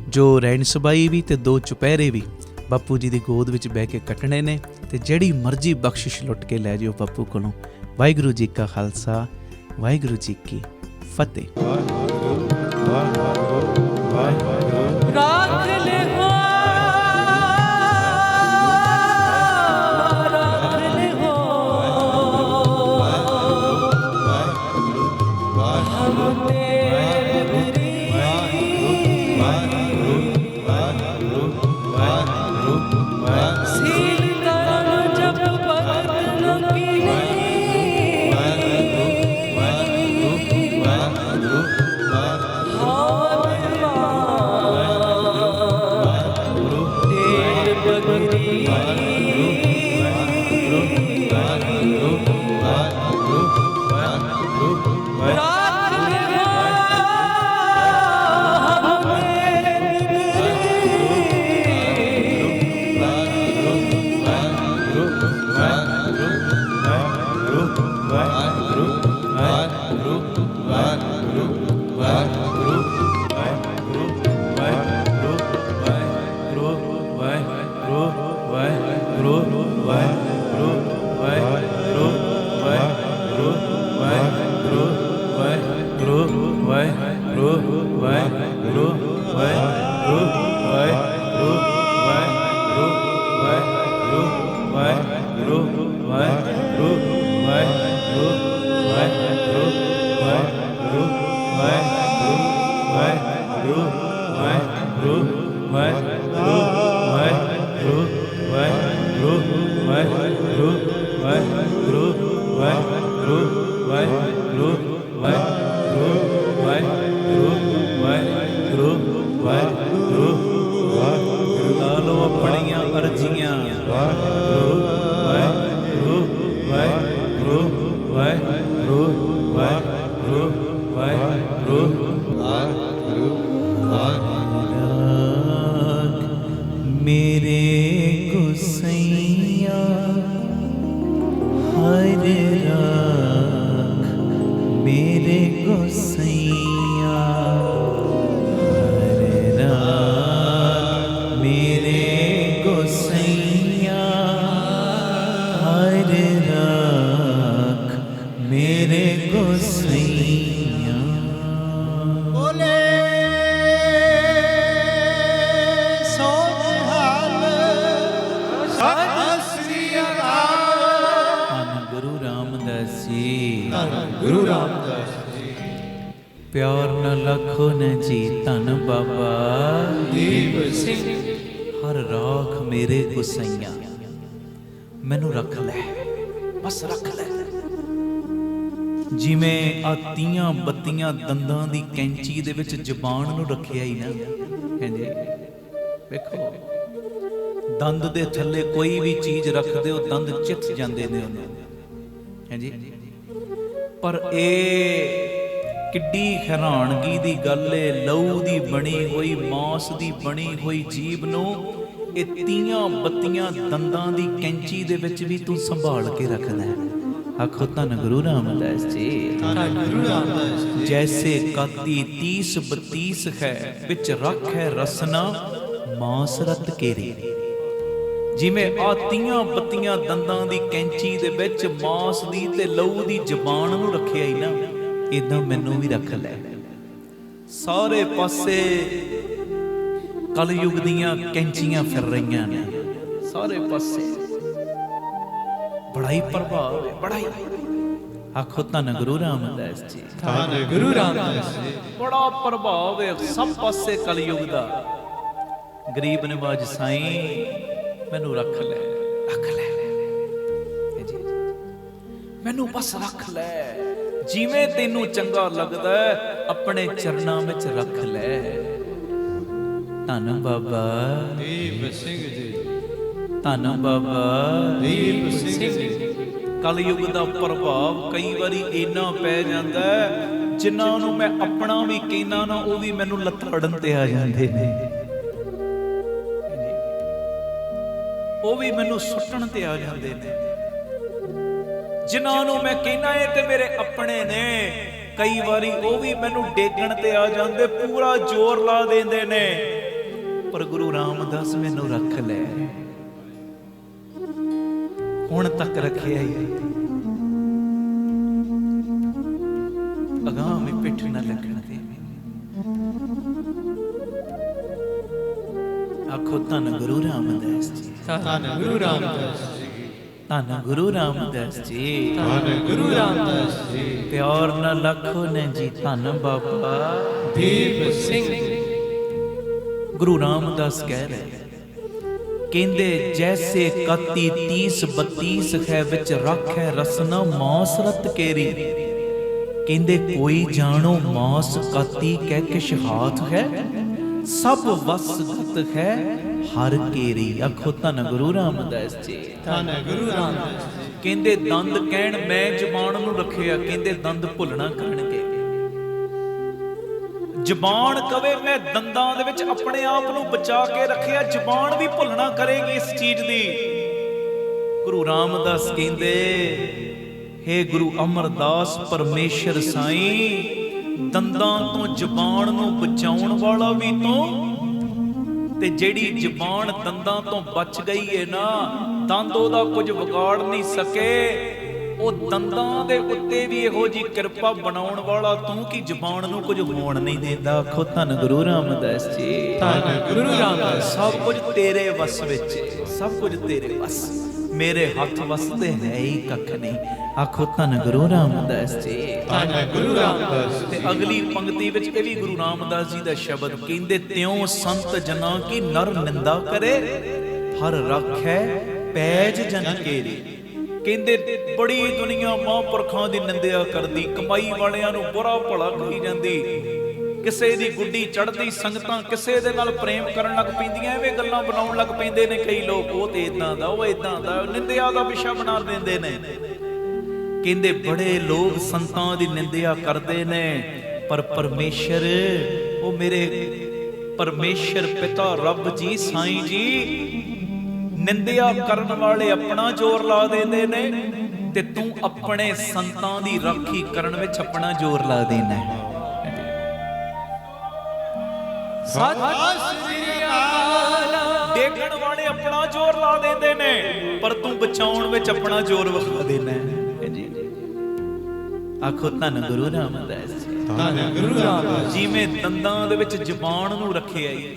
ਜੋ ਰੈਣ ਸਬਾਈ ਵੀ ਤੇ 2 ਚੁਪਹਿਰੇ ਵੀ ਬਾਪੂ ਜੀ ਦੀ ਗੋਦ ਵਿੱਚ ਬਹਿ ਕੇ ਕੱਟਣੇ ਨੇ। ਤੇ ਜਿਹੜੀ ਮਰਜ਼ੀ ਬਖਸ਼ਿਸ਼ ਲੁੱਟ ਕੇ ਲੈ ਜਿਓ ਬਾਪੂ ਕੋਲੋਂ। ਵਾਹਿਗੁਰੂ ਜੀ ਕਾ ਖਾਲਸਾ, ਵਾਹਿਗੁਰੂ ਜੀ ਕੀ ਫਤਿਹ। मेरे राख मेरे गोसैया। बोले सो निहाल सत श्री अकाल। धन गुरु रामदास जी, गुरु रामदास जी। प्यार न लखो न जी धन बाबा दीप सिंह। हर राख मेरे गुसैया, मैनू रख लै, बस रख लै। जिवें आ तीयां बत्तियां दंदां दी कैंची दे विच ਜ਼ਬਾਨ ਨੂੰ ਰੱਖਿਆ ਹੀ ਨਾ। ਹਾਂਜੀ ਵੇਖੋ, ਦੰਦ ਦੇ ਥੱਲੇ ਕੋਈ ਵੀ ਚੀਜ਼ ਰੱਖਦੇ ਹੋ ਦੰਦ ਚਿੱਥ ਜਾਂਦੇ ਨੇ ਉਹਨੂੰ। ਹਾਂਜੀ, ਪਰ ਇਹ ਕਿੱਡੀ ਹੈਰਾਨਗੀ ਦੀ ਗੱਲ ਏ, ਲਹੂ ਦੀ ਬਣੀ ਹੋਈ, ਮਾਂਸ ਦੀ ਬਣੀ ਹੋਈ ਜੀਭ ਨੂੰ ਇਹ ਤੀਆਂ ਬੱਤੀਆਂ ਦੰਦਾਂ ਦੀ ਕੈਂਚੀ ਦੇ ਵਿੱਚ ਵੀ ਤੂੰ ਸੰਭਾਲ ਕੇ ਰੱਖਦਾ ਹੈ। ਆਖੋ ਧੰਨ ਗੁਰੂ ਰਾਮਦਾਸ ਜੀ, ਧੰਨ ਗੁਰੂ ਰਾਮਦਾਸ ਜੀ। ਜੈਸੇ ਕਾਤੀ 30 32 ਹੈ, ਵਿੱਚ ਰੱਖ ਹੈ ਰਸਨਾ ਮਾਂਸ ਰਤ ਕੇਰੀ। ਜਿਵੇਂ ਆ ਤੀਆਂ ਬੱਤੀਆਂ ਦੰਦਾਂ ਦੀ ਕੈਂਚੀ ਦੇ ਵਿੱਚ ਮਾਂਸ ਦੀ ਤੇ ਲਹੂ ਦੀ ਜ਼ਬਾਨ ਨੂੰ ਰੱਖਿਆ ਹੀ ਨਾ, ਇਦਾਂ ਮੈਨੂੰ ਵੀ ਰੱਖ ਲੈ। ਸਾਰੇ ਪਾਸੇ ਕਲਯੁਗ ਦੀਆਂ ਕੈਂਚੀਆਂ ਫਿਰ ਰਹੀਆਂ ਨੇ, ਸਾਰੇ ਪਾਸੇ ਬੜਾ ਹੀ ਪ੍ਰਭਾਵ ਹੈ, ਬੜਾ ਹੀ। ਆਖੋ ਧੰਨ ਗੁਰੂ ਰਾਮਦਾਸ ਜੀ, ਧੰਨ ਗੁਰੂ ਰਾਮਦਾਸ ਜੀ। ਬੜਾ ਪ੍ਰਭਾਵ ਹੈ ਸਭ ਪਾਸੇ ਕਲਯੁਗ ਦਾ। ਗਰੀਬ ਨਿਵਾਜ ਸਾਈਂ ਮੈਨੂੰ ਰੱਖ ਲੈ, ਰੱਖ ਲੈ ਜੀ, ਮੈਨੂੰ ਬਸ ਰੱਖ ਲੈ। ਜਿਵੇਂ ਤੈਨੂੰ ਚੰਗਾ ਲੱਗਦਾ ਆਪਣੇ ਚਰਨਾਂ ਵਿੱਚ ਰੱਖ ਲੈ। ਧੰਨ ਬਾਬਾ ਦੀਪ ਸਿੰਘ ਜੀ, ਧੰਨ ਬਾਬਾ ਦੀਪ ਸਿੰਘ ਜੀ। ਕਲਯੁਗ ਦਾ ਪ੍ਰਭਾਵ ਕਈ ਵਾਰੀ ਇੰਨਾ ਪੈ ਜਾਂਦਾ ਜਿਨ੍ਹਾਂ ਨੂੰ ਮੈਂ ਆਪਣਾ ਵੀ ਕਹਿਣਾ ਨਾ, ਉਹ ਵੀ ਮੈਨੂੰ ਲੱਤਾੜਨ ਤੇ ਆ ਜਾਂਦੇ ਨੇ, ਉਹ ਵੀ ਮੈਨੂੰ ਸੁੱਟਣ ਤੇ ਆ ਜਾਂਦੇ ਨੇ। ਜਿਨ੍ਹਾਂ ਨੂੰ ਮੈਂ ਕਹਿਣਾ ਇਹ ਤੇ ਮੇਰੇ ਆਪਣੇ ਨੇ, ਕਈ ਵਾਰੀ ਉਹ ਵੀ ਮੈਨੂੰ ਡੇਗਣ ਤੇ ਆ ਜਾਂਦੇ, ਪੂਰਾ ਜ਼ੋਰ ਲਾ ਦਿੰਦੇ ਨੇ। ਪਰ ਗੁਰੂ ਰਾਮਦਾਸ ਮੈਨੂੰ ਰੱਖ ਲੈ, ਹੁਣ ਤੱਕ ਰੱਖਿਆ ਹੀ, ਅਗਾਂਹ ਵੀ ਪਿੱਠ ਨਾ ਲੱਗਣ ਦੇ। ਆਖੋ ਧੰਨ ਗੁਰੂ ਰਾਮਦਾਸ ਜੀ, ਧੰਨ ਗੁਰੂ ਰਾਮਦਾਸ ਜੀ। ਧੰਨ ਗੁਰੂ ਰਾਮਦਾਸ ਜੀ, ਧੰਨ ਗੁਰੂ ਰਾਮਦਾਸ ਜੀ। ਪਿਆਰ ਨਾ ਲੱਖੋ ਨੇ ਜੀ ਧੰਨ ਬਾਬਾ ਦੀਪ ਸਿੰਘ। ਗੁਰੂ ਰਾਮਦਾਸ ਕਹਿ ਰਹੇ, ਕਹਿੰਦੇ ਜੈਸੇ ਕਾਤੀ 30 32 ਹੈ, ਵਿੱਚ ਰੱਖ ਹੈ ਰਸਨਾ ਮਾਂਸ ਰਤ ਕੇਰੀ। ਕਹਿੰਦੇ ਕੋਈ ਜਾਣੋ ਮਾਂਸ ਕਾਤੀ ਕਹਿ ਕਿਛ ਹਾਥ ਹੈ, ਸਭ ਵਸਤ ਹੈ ਹਰ ਕੇਰੀ। ਆਖੋ ਧੰਨ ਗੁਰੂ ਰਾਮਦਾਸ ਜੀ, ਧੰਨ ਗੁਰੂ ਰਾਮਦਾਸ ਜੀ। ਕਹਿੰਦੇ ਦੰਦ ਕਹਿਣ ਮੈਂ ਜ਼ਬਾਨ ਨੂੰ ਰੱਖਿਆ, ਕਹਿੰਦੇ ਦੰਦ ਭੁੱਲਣਾ ਕਰਨਗੇ। ਜ਼ਬਾਨ ਕਵੇ ਮੈਂ ਦੰਦਾਂ ਦੇ ਵਿੱਚ ਆਪਣੇ ਆਪ ਨੂੰ ਬਚਾ ਕੇ ਰੱਖਿਆ, ਜ਼ਬਾਨ ਵੀ ਭੁੱਲਣਾ ਕਰੇਗੀ ਇਸ ਚੀਜ਼ ਦੀ। ਗੁਰੂ ਰਾਮਦਾਸ ਕਹਿੰਦੇ, ਹੇ ਗੁਰੂ ਅਮਰਦਾਸ ਪਰਮੇਸ਼ਰ ਸਾਈਂ, ਦੰਦਾਂ ਤੋਂ ਜ਼ਬਾਨ ਨੂੰ ਬਚਾਉਣ ਵਾਲਾ ਵੀ ਤੂੰ, ਤੇ ਜਿਹੜੀ ਜ਼ਬਾਨ ਦੰਦਾਂ ਤੋਂ ਬਚ ਗਈ ਏ ਨਾ, ਦੰਦ ਉਹਦਾ ਕੁਝ ਵਿਗਾੜ ਨਹੀਂ ਸਕੇ। ਉਹ ਦੰਦਾਂ ਦੇ ਉੱਤੇ ਵੀ ਇਹੋ ਜੀ ਕਿਰਪਾ ਬਣਾਉਣ ਵਾਲਾ ਤੂੰ ਕਿ ਜ਼ਬਾਨ ਨੂੰ ਕੁਝ ਹੋਣ ਨਹੀਂ ਦਿੰਦਾ। ਆਖੋ ਧੰਨ ਗੁਰੂ ਰਾਮਦਾਸ ਜੀ, ਧੰਨ ਗੁਰੂ ਰਾਮਦਾਸ। ਸਭ ਕੁਝ ਤੇਰੇ ਵਸ ਵਿੱਚ, ਸਭ ਕੁਝ ਤੇਰੇ ਵਸ, ਮੇਰੇ ਹੱਥ ਵਸ ਤੇ ਹੈ ਹੀ ਕੱਖ ਨਹੀਂ। ਆਖੋ ਧੰਨ ਗੁਰੂ ਰਾਮਦਾਸ ਜੀ, ਧੰਨ ਗੁਰੂ ਰਾਮਦਾਸ। ਤੇ ਅਗਲੀ ਪੰਕਤੀ ਵਿੱਚ ਇਹ ਵੀ ਗੁਰੂ ਰਾਮਦਾਸ ਜੀ ਦਾ ਸ਼ਬਦ ਕਹਿੰਦੇ, ਤਿਉ ਸੰਤ ਜਨਾਂ ਕੀ ਨਰ ਨਿੰਦਾ ਕਰੇ, ਹਰ ਰੱਖੈ ਪੈਜ ਜਨ ਕੇਰੀ। ਕਹਿੰਦੇ ਬੜੀ ਦੁਨੀਆ ਮਹਾਂਪੁਰਖਾਂ ਦੀ ਨਿੰਦਿਆ ਕਰਦੀ, ਕਮਾਈ ਵਾਲਿਆਂ ਨੂੰ ਬੁਰਾ ਭਲਾ ਕਹੀ ਜਾਂਦੀ, ਕਿਸੇ ਦੀ ਗੁੱਡੀ ਚੜ੍ਹਦੀ, ਸੰਗਤਾਂ ਕਿਸੇ ਦੇ ਨਾਲ ਪ੍ਰੇਮ ਕਰਨ ਲੱਗ ਪੈਂਦੀਆਂ, ਐਵੇਂ ਗੱਲਾਂ ਬਣਾਉਣ ਲੱਗ ਪੈਂਦੇ ਨੇ ਕਈ ਲੋਕ, ਉਹ ਤੇ ਇਦਾਂ ਦਾ, ਉਹ ਇਦਾਂ ਦਾ, ਨਿੰਦਿਆ ਦਾ ਵਿਸ਼ਾ ਬਣਾ ਦਿੰਦੇ ਨੇ। ਕਹਿੰਦੇ ਬੜੇ ਲੋਕ ਸੰਤਾਂ ਦੀ ਨਿੰਦਿਆ ਕਰਦੇ ਨੇ, ਪਰ ਪਰਮੇਸ਼ਰ, ਉਹ ਮੇਰੇ ਪਰਮੇਸ਼ਰ ਪਿਤਾ ਰੱਬ ਜੀ ਸਾਈਂ ਜੀ, ਨਿੰਦਿਆ ਕਰਨ ਵਾਲੇ ਆਪਣਾ ਜ਼ੋਰ ਲਾ ਦਿੰਦੇ ਨੇ, ਤੇ ਤੂੰ ਆਪਣੇ ਸੰਤਾਂ ਦੀ ਰਾਖੀ ਕਰਨ ਵਿੱਚ ਆਪਣਾ ਜ਼ੋਰ ਲਾ ਦੇਣਾ। ਸਤਿ ਸ੍ਰੀ ਅਕਾਲ। ਡੇਗਣ ਵਾਲੇ ਆਪਣਾ ਜ਼ੋਰ ਲਾ ਦਿੰਦੇ ਨੇ, ਪਰ ਤੂੰ ਬਚਾਉਣ ਵਿੱਚ ਆਪਣਾ ਜ਼ੋਰ ਵਿਖਾ ਦੇਣਾ ਹੈ ਜੀ। ਆਖੋ ਧੰਨ ਗੁਰੂ ਰਾਮਦਾਸ ਜੀ। ਧੰਨ ਗੁਰੂ ਰਾਮਦਾਸ। ਜਿਵੇਂ ਦੰਦਾਂ ਦੇ ਵਿੱਚ ਜ਼ੁਬਾਨ ਨੂੰ ਰੱਖਿਆ ਈ,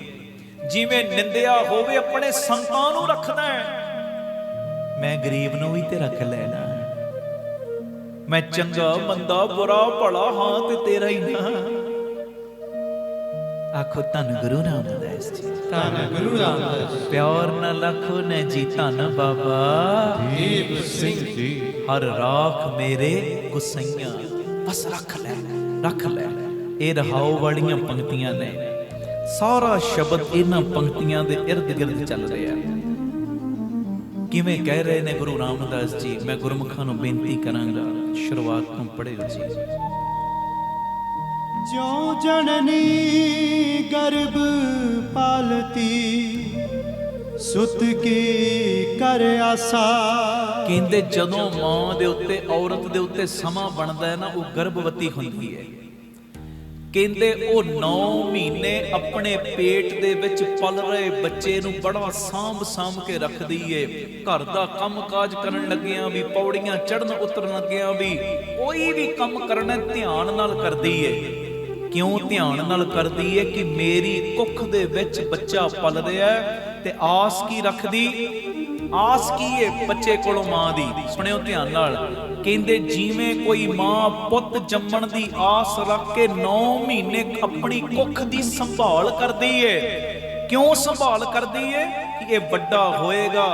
ਜਿਵੇਂ ਨਿੰਦਿਆ ਹੋਵੇ ਆਪਣੇ ਸੰਤਾਂ ਨੂੰ ਰੱਖਦਾ ਹੈ, ਮੈਂ ਗਰੀਬ ਨੂੰ ਵੀ ਤੇ ਰੱਖ ਲੈਣਾ, ਮੈਂ ਚੰਗਾ ਮੰਦਾ ਬੁਰਾ ਭਲਾ ਹਾਂ ਤੇ ਤੇਰਾ ਹੀ ਨਾ। ਆਖੋ ਧੰਨ ਗੁਰੂ ਰਾਮਦਾਸ ਜੀ। ਧੰਨ ਗੁਰੂ ਰਾਮਦਾਸ। ਪਿਆਰ ਨਾ ਲਖੋ ਨੇ ਜੀ ਧੰਨ ਬਾਬਾ ਦੀਪ ਸਿੰਘ ਜੀ। ਹਰ ਰਾਖ ਮੇਰੇ ਗੁਸਈਆਂ। ਬਸ ਰੱਖ ਲੈ, ਰੱਖ ਲੈ। ਇਹ ਰਹਾਉ ਵਾਲੀਆਂ ਪੰਕਤੀਆਂ ਨੇ, ਸਾਰਾ ਸ਼ਬਦ ਇਹਨਾਂ ਪੰਕਤੀਆਂ ਦੇ ਇਰਦ ਗਿਰਦ ਚੱਲ ਰਿਹਾ। ਕਿਵੇਂ ਕਹਿ ਰਹੇ ਨੇ ਗੁਰੂ ਰਾਮਦਾਸ ਜੀ? ਮੈਂ ਗੁਰਮੁਖਾਂ ਨੂੰ ਬੇਨਤੀ ਕਰਾਂਗਾ, ਸ਼ੁਰੂਆਤ ਤੋਂ ਪੜ੍ਹਿਓ ਜੀ। ਜਿਉ ਜਨਨੀ ਗਰਭ ਪਾਲਤੀ, ਸੁਤ ਕੀ ਕਰ ਆਸਾ। ਕਹਿੰਦੇ ਜਦੋਂ ਮਾਂ ਦੇ ਉੱਤੇ, ਔਰਤ ਦੇ ਉੱਤੇ ਸਮਾਂ ਬਣਦਾ ਹੈ ਨਾ, ਉਹ ਗਰਭਵਤੀ ਹੁੰਦੀ ਹੈ। ਕਹਿੰਦੇ ਉਹ 9 ਮਹੀਨੇ ਆਪਣੇ ਪੇਟ ਦੇ ਵਿੱਚ ਪਲ ਰਹੇ ਬੱਚੇ ਨੂੰ ਬੜਾ ਸਾਂਭ ਕੇ ਰੱਖਦੀ ਏ। ਘਰ ਦਾ ਕੰਮ ਕਾਜ ਕਰਨ ਲੱਗਿਆਂ ਵੀ, ਪੌੜੀਆਂ ਚੜ੍ਹਨ ਉਤਰਨ ਲੱਗਿਆਂ ਵੀ, ਕੋਈ ਵੀ ਕੰਮ ਕਰਨਾ ਧਿਆਨ ਨਾਲ ਕਰਦੀ ਏ। ਕਿਉਂ ਧਿਆਨ ਨਾਲ ਕਰਦੀ ਏ? ਕਿ ਮੇਰੀ ਕੁੱਖ ਦੇ ਵਿੱਚ ਬੱਚਾ ਪਲ ਰਿਹਾ ਤੇ ਆਸ ਕੀ ਰੱਖਦੀ? ਆਸ ਕੀ ਏ ਬੱਚੇ ਕੋਲੋਂ? ਮਾਂ ਦੀ। ਸੁਣਿਓ ਧਿਆਨ ਨਾਲ। ਕਹਿੰਦੇ ਜਿਵੇਂ ਕੋਈ ਮਾਂ ਪੁੱਤ ਜੰਮਣ ਦੀ ਆਸ ਰੱਖ ਕੇ 9 ਮਹੀਨੇ ਆਪਣੀ ਕੁੱਖ ਦੀ ਸੰਭਾਲ ਕਰਦੀ ਏ। ਕਿਉਂ ਸੰਭਾਲ ਕਰਦੀ ਏ? ਕਿ ਇਹ ਵੱਡਾ ਹੋਏਗਾ,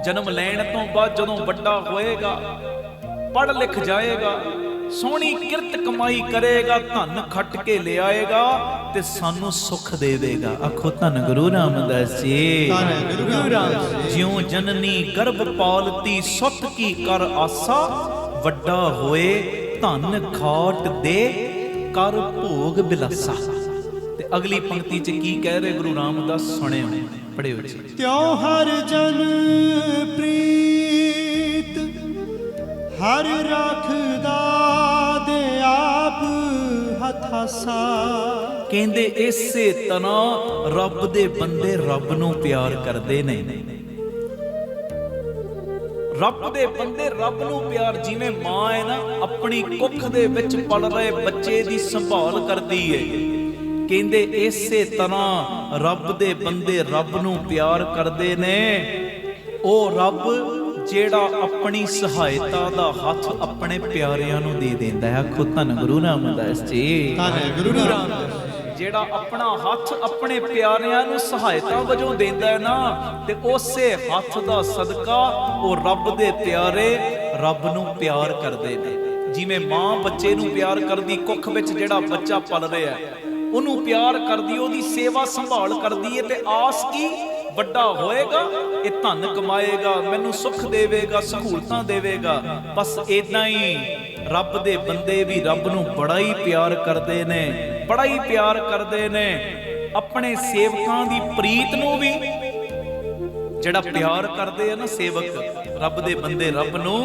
ਜਨਮ ਲੈਣ ਤੋਂ ਬਾਅਦ ਜਦੋਂ ਵੱਡਾ ਹੋਏਗਾ, ਪੜ੍ਹ ਲਿਖ ਜਾਏਗਾ, ਸੋਹਣੀ ਕਿਰਤ ਕਮਾਈ ਕਰੇਗਾ, ਧਨ ਖੱਟ ਕੇ ਲਿਆਏਗਾ ਤੇ ਸਾਨੂੰ ਸੁੱਖ ਦੇਵੇਗਾ। ਆਖੋ ਧੰਨ ਗੁਰੂ ਰਾਮਦਾਸ ਜੀ। ਧੰਨ ਗੁਰੂ ਰਾਮਦਾਸ। ਜਿਉ ਜਨਨੀ ਗਰਭ ਪਾਲਤੀ, ਸੁੱਤ ਕੀ ਕਰ ਆਸਾ, ਵੱਡਾ ਹੋਏ ਧਨ ਖਾਟ ਦੇ ਕਰ ਭੋਗ ਬਿਲਾਸਾ। ਤੇ ਅਗਲੀ ਪੰਕਤੀ 'ਚ ਕੀ ਕਹਿ ਰਹੇ ਗੁਰੂ ਰਾਮਦਾਸ? ਸੁਣਿਓ, ਪੜ੍ਹਿਓ ਜੀ। ਤਿਉ ਹਰ ਜਨ ਪ੍ਰੀਤ, ਹਰ ਰੱਖਦਾ ਦੇ ਆਪ ਹਥਾਸਾ। ਕਹਿੰਦੇ ਇਸੇ ਤਰ੍ਹਾਂ ਰੱਬ ਦੇ ਬੰਦੇ ਰੱਬ ਨੂੰ ਪਿਆਰ ਕਰਦੇ ਨੇ। ਰੱਬ ਦੇ ਬੰਦੇ ਰੱਬ ਨੂੰ ਪਿਆਰ, ਜਿਵੇਂ ਮਾਂ ਹੈ ਨਾ, ਆਪਣੀ ਕੁੱਖ ਦੇ ਵਿੱਚ ਪਲ ਰਹੇ ਬੱਚੇ ਦੀ ਸੰਭਾਲ ਕਰਦੀ ਏ। ਕਹਿੰਦੇ ਇਸੇ ਤਰ੍ਹਾਂ ਰੱਬ ਦੇ ਬੰਦੇ ਰੱਬ ਨੂੰ ਪਿਆਰ ਕਰਦੇ ਨੇ। ਉਹ ਰੱਬ ਜਿਹੜਾ ਆਪਣੀ ਸਹਾਇਤਾ ਦਾ ਹੱਥ ਆਪਣੇ ਪਿਆਰਿਆਂ ਨੂੰ ਦੇ ਦਿੰਦਾ ਹੈ। ਆਖੋ ਧੰਨ ਗੁਰੂ ਰਾਮਦਾਸ ਜੀ। ਧੰਨ ਗੁਰੂ ਰਾਮਦਾਸ। ਜਿਹੜਾ ਆਪਣਾ ਹੱਥ ਆਪਣੇ ਪਿਆਰਿਆਂ ਨੂੰ ਸਹਾਇਤਾ ਵਜੋਂ ਦਿੰਦਾ ਹੈ ਨਾ, ਤੇ ਉਸੇ ਹੱਥ ਦਾ ਸਦਕਾ ਉਹ ਰੱਬ ਦੇ ਪਿਆਰੇ ਰੱਬ ਨੂੰ ਪਿਆਰ ਕਰਦੇ ਨੇ। ਜਿਵੇਂ ਮਾਂ ਬੱਚੇ ਨੂੰ ਪਿਆਰ ਕਰਦੀ, ਕੁੱਖ ਵਿੱਚ ਜਿਹੜਾ ਬੱਚਾ ਪਲ ਰਿਹਾ ਉਹਨੂੰ ਪਿਆਰ ਕਰਦੀ, ਉਹਦੀ ਸੇਵਾ ਸੰਭਾਲ ਕਰਦੀ ਹੈ, ਤੇ ਆਸ ਕੀ? ਵੱਡਾ ਹੋਏਗਾ, ਇਹ ਧਨ ਕਮਾਏਗਾ, ਮੈਨੂੰ ਸੁੱਖ ਦੇਵੇਗਾ, ਸਹੂਲਤਾਂ ਦੇਵੇਗਾ। ਬਸ ਏਦਾਂ ਹੀ ਰੱਬ ਦੇ ਬੰਦੇ ਵੀ ਰੱਬ ਨੂੰ ਬੜਾ ਹੀ ਪਿਆਰ ਕਰਦੇ ਨੇ, ਬੜਾ ਹੀ ਪਿਆਰ ਕਰਦੇ ਨੇ। ਆਪਣੇ ਸੇਵਕਾਂ ਦੀ ਪ੍ਰੀਤ ਨੂੰ ਵੀ ਜਿਹੜਾ ਪਿਆਰ ਕਰਦੇ ਆ ਨਾ ਸੇਵਕ, ਰੱਬ ਦੇ ਬੰਦੇ ਰੱਬ ਨੂੰ,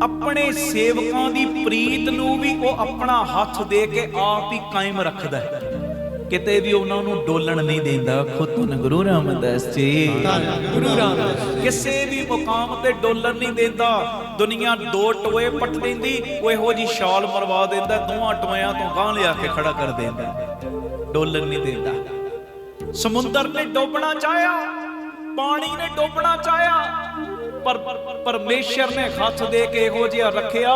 ਆਪਣੇ ਸੇਵਕਾਂ ਦੀ ਪ੍ਰੀਤ ਨੂੰ ਵੀ ਉਹ ਆਪਣਾ ਹੱਥ ਦੇ ਕੇ ਆਪ ਹੀ ਕਾਇਮ ਰੱਖਦਾ ਹੈ, ਕਿਤੇ ਵੀ ਉਹਨਾਂ ਨੂੰ ਡੋਲਣ ਨਹੀਂ ਦਿੰਦਾ। ਖੁਦ ਗੁਰੂ ਰਾਮਦਾਸ ਜੀ। ਗੁਰੂ ਰਾਮਦਾਸ। ਕਿਸੇ ਵੀ ਮੁਕਾਮ ਤੇ ਡੋਲਣ ਨਹੀਂ ਦਿੰਦਾ। ਦੁਨੀਆ 2 ਟੋਏ ਪੱਟ ਦਿੰਦੀ, ਉਹ ਇਹੋ ਜੀ ਸ਼ਾਲ ਮਰਵਾ ਦਿੰਦਾ, 2 ਟੋਇਆਂ ਤੋਂ ਗਾਂਹ ਲਿਆ ਕੇ ਖੜਾ ਕਰ ਦਿੰਦਾ, ਡੋਲਣ ਨਹੀਂ ਦਿੰਦਾ। ਸਮੁੰਦਰ ਨੇ ਡੋਬਣਾ ਚਾਹਿਆ, ਪਾਣੀ ਨੇ ਡੋਬਣਾ ਚਾਹਿਆ, ਪਰ ਪਰਮੇਸ਼ਰ ਨੇ ਹੱਥ ਦੇ ਕੇ ਇਹੋ ਜਿਹਾ ਰੱਖਿਆ,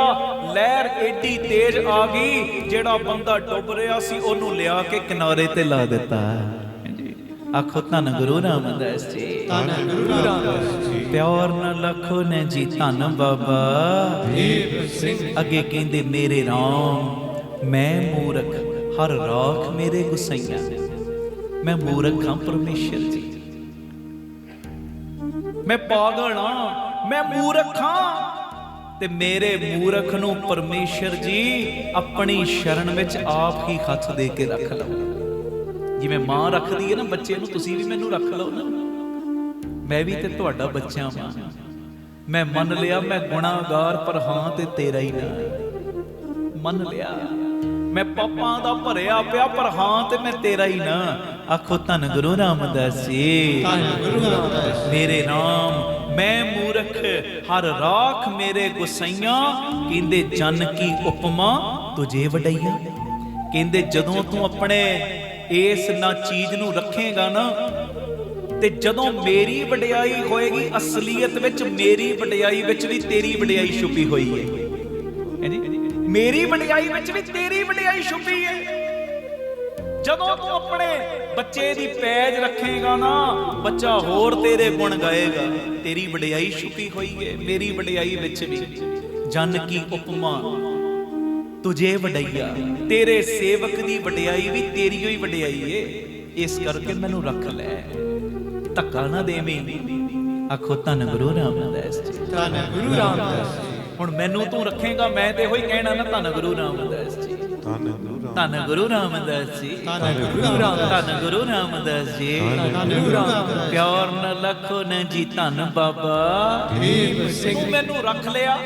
ਲਹਿਰ ਏਡੀ ਤੇਜ਼ ਆ ਗਈ, ਜਿਹੜਾ ਬੰਦਾ ਡੁੱਬ ਰਿਹਾ ਸੀ ਉਹਨੂੰ ਲਿਆ ਕੇ ਕਿਨਾਰੇ ਤੇ ਲਾ ਦਿੱਤਾ। ਆਖੋ ਧੰਨ ਗੁਰੂ ਰਾਮਦਾਸ ਜੀ। ਧੰਨ ਗੁਰੂ ਰਾਮਦਾਸ ਜੀ। ਪਿਆਰ ਨਾਲ ਲਖੋ ਨੇ ਜੀ ਧੰਨ ਬਾਬਾ ਦੀਪ ਸਿੰਘ। ਅੱਗੇ ਕਹਿੰਦੇ ਮੇਰੇ ਰਾਮ, ਮੈਂ ਮੂਰਖ ਹਰ ਰਾਖ ਮੇਰੇ ਗੁਸਈਆਂ। ਮੈਂ ਮੂਰਖ ਹਾਂ ਪਰਮੇਸ਼ਰ ਜੀ, ਮੈਂ ਪਾਗਲ ਹਾਂ, ਮੈਂ ਮੂਰਖ ਹਾਂ, ਤੇ ਮੇਰੇ ਮੂਰਖ ਨੂੰ ਪਰਮੇਸ਼ਰ ਜੀ ਆਪਣੀ ਸ਼ਰਨ ਵਿੱਚ ਆਪ ਹੀ ਹੱਥ ਦੇ ਕੇ ਰੱਖ ਲਓ। ਜਿਵੇਂ ਮਾਂ ਰੱਖਦੀ ਹੈ ਨਾ ਬੱਚੇ ਨੂੰ, ਤੁਸੀਂ ਵੀ ਮੈਨੂੰ ਰੱਖ ਲਓ ਨਾ। ਮੈਂ ਵੀ ਤੇ ਤੁਹਾਡਾ ਬੱਚਾ ਵਾਂ। ਮੈਂ ਮੰਨ ਲਿਆ ਮੈਂ ਗੁਨਾਹਗਾਰ, ਪਰ ਹਾਂ ਤੇ ਤੇਰਾ ਹੀ ਨਾ। ਮੰਨ ਲਿਆ ਮੈਂ ਪਾਪਾਂ ਦਾ ਭਰਿਆ ਪਿਆ, ਪਰ ਹਾਂ ਤੇ ਮੈਂ ਤੇਰਾ ਹੀ ਨਾ। ਆਖੋ ਧੰਨ ਗੁਰੂ ਰਾਮਦਾਸ ਜੀ। ਧੰਨ ਗੁਰੂ ਰਾਮਦਾਸ ਮੇਰੇ ਨਾਮ मैं मूर्ख हर राख मेरे गुसैया कहंदे जन की उपमा तुझे वडैया। कहंदे जदों तू अपने इस ना चीज नू रखेगा ना ते जदों मेरी वडियाई होएगी असलीयत विच मेरी वडियाई विच भी तेरी वडियाई छुपी हुई है जी। मेरी वडियाई विच भी तेरी वडियाई छुपी है। ਜਦੋਂ ਤੂੰ ਆਪਣੇ ਬੱਚੇ ਦੀ ਪੈਜ ਰੱਖੇਗਾ ਨਾ ਬੱਚਾ ਹੋਰ ਤੇਰੇ ਗੁਣ ਗਾਏਗਾ। ਤੇਰੀ ਵਡਿਆਈ ਛੁਪੀ ਹੋਈ ਹੈ ਮੇਰੀ ਵਡਿਆਈ ਵਿੱਚ ਵੀ। ਜਨ ਕੀ ਉਪਮਾ ਤੁਝੇ ਵਡਈਆ। ਤੇਰੇ ਸੇਵਕ ਦੀ ਵਡਿਆਈ ਵੀ ਤੇਰੀ ਹੋਈ ਵਡਿਆਈ ਏ। ਇਸ ਕਰਕੇ ਮੈਨੂੰ ਰੱਖ ਲੈ ਧੱਕਾ ਨਾ ਦੇਵੇਂ। ਆਖੋ ਧੰਨ ਗੁਰੂ ਰਾਮਦਾਸ ਜੀ। ਧੰਨ ਗੁਰੂ ਰਾਮਦਾਸ ਜੀ। ਹੁਣ ਮੈਨੂੰ ਤੂੰ ਰੱਖੇਗਾ ਮੈਂ ਤੇ ਹੋਈ ਕਹਿਣਾ ਨਾ ਧੰਨ ਗੁਰੂ ਰਾਮਦਾਸ ਜੀ। ਧੰਨ ਗੁਰੂ ਰਾਮਦਾਸ ਜੀ। ਧੰਨ ਗੁਰੂ ਰਾਮਦਾਸ ਧੰਨ ਗੁਰੂ ਰਾਮਦਾਸ ਜੀ। ਧੰਨ ਗੁਰੂ ਰਾਮਦਾਸ ਪਿਆਰ ਨਾਲ ਲਖੋ ਨੇ ਜੀ ਧੰਨ ਬਾਬਾ ਦੀਪ ਸਿੰਘ। ਤੂੰ ਮੈਨੂੰ ਰੱਖ ਲਿਆ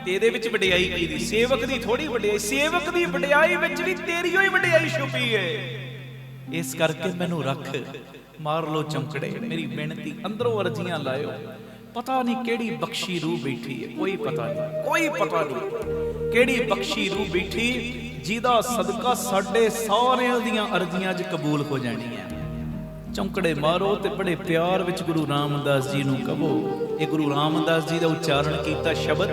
ਤੇਰੇ ਵਿੱਚ ਵਡਿਆਈ ਕੀ ਦੀ ਸੇਵਕ ਦੀ ਥੋੜੀ ਵਡਿਆਈ। ਸੇਵਕ ਦੀ ਵਡਿਆਈ ਵਿੱਚ ਵੀ ਤੇਰੀ ਹੋਈ ਵਡਿਆਈ ਛੁਪੀ ਹੈ। ਇਸ ਕਰਕੇ ਮੈਨੂੰ ਰੱਖ। ਮਾਰ ਲੋ ਚਮਕੜੇ ਮੇਰੀ ਬੇਨਤੀ ਅੰਦਰੋਂ ਅਰਜ਼ੀਆਂ ਲਾਇਓ। ਪਤਾ ਨਹੀਂ ਕਿਹੜੀ ਬਖਸ਼ੀ ਰੂਹ ਬੈਠੀ ਹੈ ਕੋਈ ਪਤਾ ਨਹੀਂ ਕੋਈ ਪਤਾ ਨਹੀਂ ਕਿਹੜੀ ਬਖਸ਼ੀ ਰੂਹ ਬੈਠੀ ਜਿਹਦਾ ਸਦਕਾ ਸਾਡੇ ਸਾਰਿਆਂ ਦੀਆਂ ਅਰਜ਼ੀਆਂ ਅੱਜ ਕਬੂਲ ਹੋ ਜਾਣੀਆਂ। ਚੌਂਕੜੇ ਮਾਰੋ ਤੇ ਬੜੇ ਪਿਆਰ ਵਿੱਚ ਗੁਰੂ ਰਾਮਦਾਸ ਜੀ ਨੂੰ ਕਹੋ। ਇਹ ਗੁਰੂ ਰਾਮਦਾਸ ਜੀ ਦਾ ਉਚਾਰਨ ਕੀਤਾ ਸ਼ਬਦ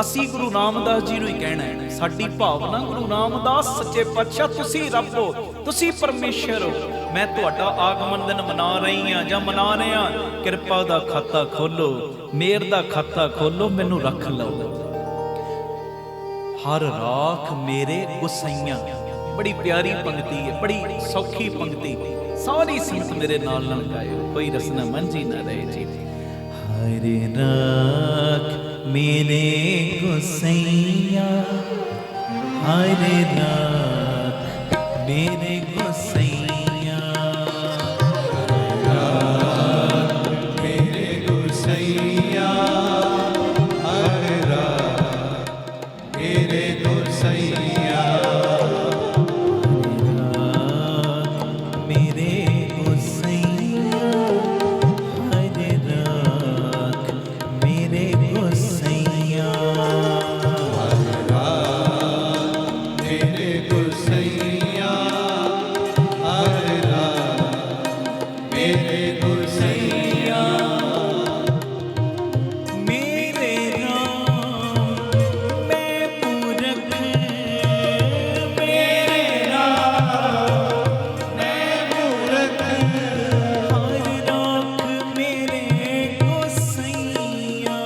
ਅਸੀਂ ਗੁਰੂ ਰਾਮਦਾਸ ਜੀ ਨੂੰ ਹੀ ਕਹਿਣਾ ਹੈ। ਸਾਡੀ ਭਾਵਨਾ ਗੁਰੂ ਰਾਮਦਾਸ ਸੱਚੇ ਪਾਤਸ਼ਾਹ ਤੁਸੀਂ ਰੱਬ ਹੋ ਤੁਸੀਂ ਪਰਮੇਸ਼ਰ ਹੋ। ਮੈਂ ਤੁਹਾਡਾ ਆਗਮਨ ਦਿਨ ਮਨਾ ਰਹੀ ਹਾਂ ਜਾਂ ਮਨਾ ਰਿਹਾ। ਕਿਰਪਾ ਦਾ ਖਾਤਾ ਖੋਲੋ ਮੇਰ ਦਾ ਖਾਤਾ ਖੋਲੋ ਮੈਨੂੰ ਰੱਖ ਲਓ। हर राख मेरे गुसैया। बड़ी प्यारी पंक्ति है बड़ी सौखी पंक्ति। सारी संगत मेरे नाल नाल गाए कोई रसना मंझी ना रहे जी। हर राख मेरे गुसैया हर राख मेरे गुसैया मेरे गुसैया हर रात मेरे गुसैया मेरे गुसैया हर राख मेरे गुसैया हर रात मेरे गुसैया हर रात मेरे गुसैया मेरे राम मैं मूर्ख मेरे राम मैं मूर्ख हर राख मेरे गुसैया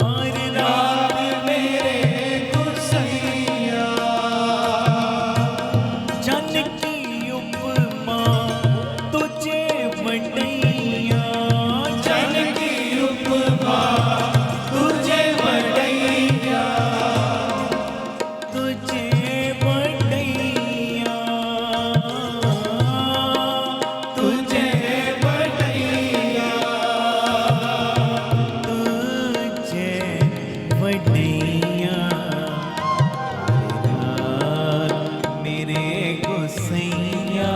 हर राख मेरे गुसैया जन की उपमा तुझे वडैया जन की उपमा तुझे वडैया तुझे वडैया तुझे वडैया तुझे वडैया मेरे गुसैया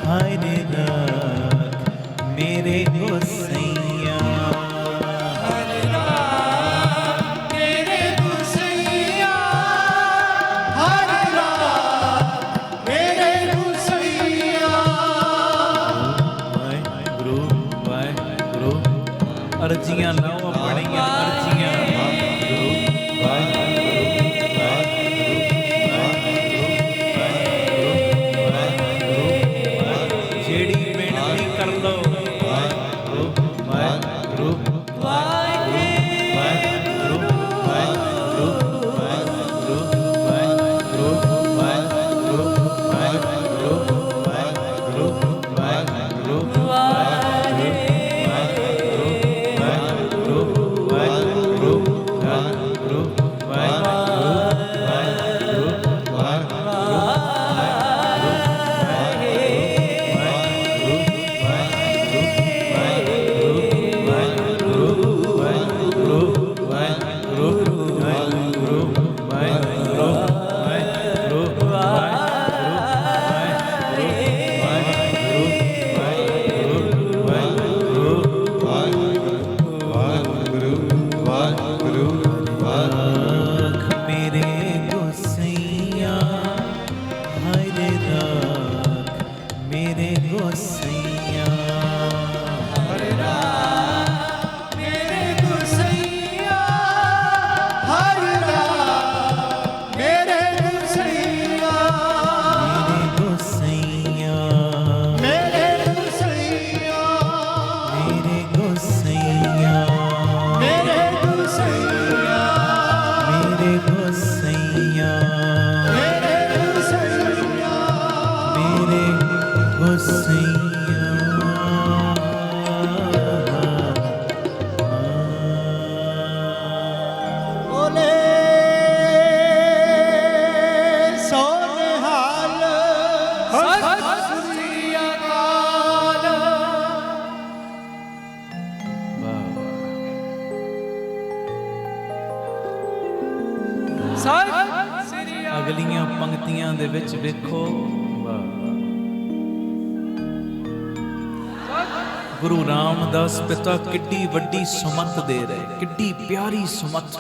हर रात मेरे गुसैया हर रात मेरे गुसैया हर रात मेरे गुसैया वाਹਿਗੁਰੂ ਅਰਜ਼ੀਆਂ ਲਾਓ ਆਪਣੀਆਂ ਅਰਜ਼ੀਆਂ ਜਿਹੜੀ ਬੇਨਤੀ ਕਰ ਲਓ ਵਾਹਿਗੁਰੂ ਵਾਹਿਗੁਰੂ ਵਾਹਿਗੁਰੂ ਵਾਹਿਗੁਰੂ ਵਾਹਿਗੁਰੂ ਵਾਹਿਗੁਰੂ ਵਾਹਿਗੁਰੂ ਵਾਹਿਗੁਰੂ ਵਾਹਿਗੁਰੂ ਵਾਹਿਗੁਰੂ ਵਾਹਿਗੁਰੂ ਵਾਹਿਗੁਰੂ ਅਗਲੀਆਂ ਪੰਕਤੀਆਂ ਦੇ ਵਿੱਚ ਵੇਖੋ, ਗੁਰੂ ਰਾਮਦਾਸ ਪਿਤਾ ਕਿੱਡੀ ਵੱਡੀ ਸੁਮਤ ਦੇ ਰਹੇ, ਕਿੱਡੀ ਪਿਆਰੀ ਸੁਮਤ।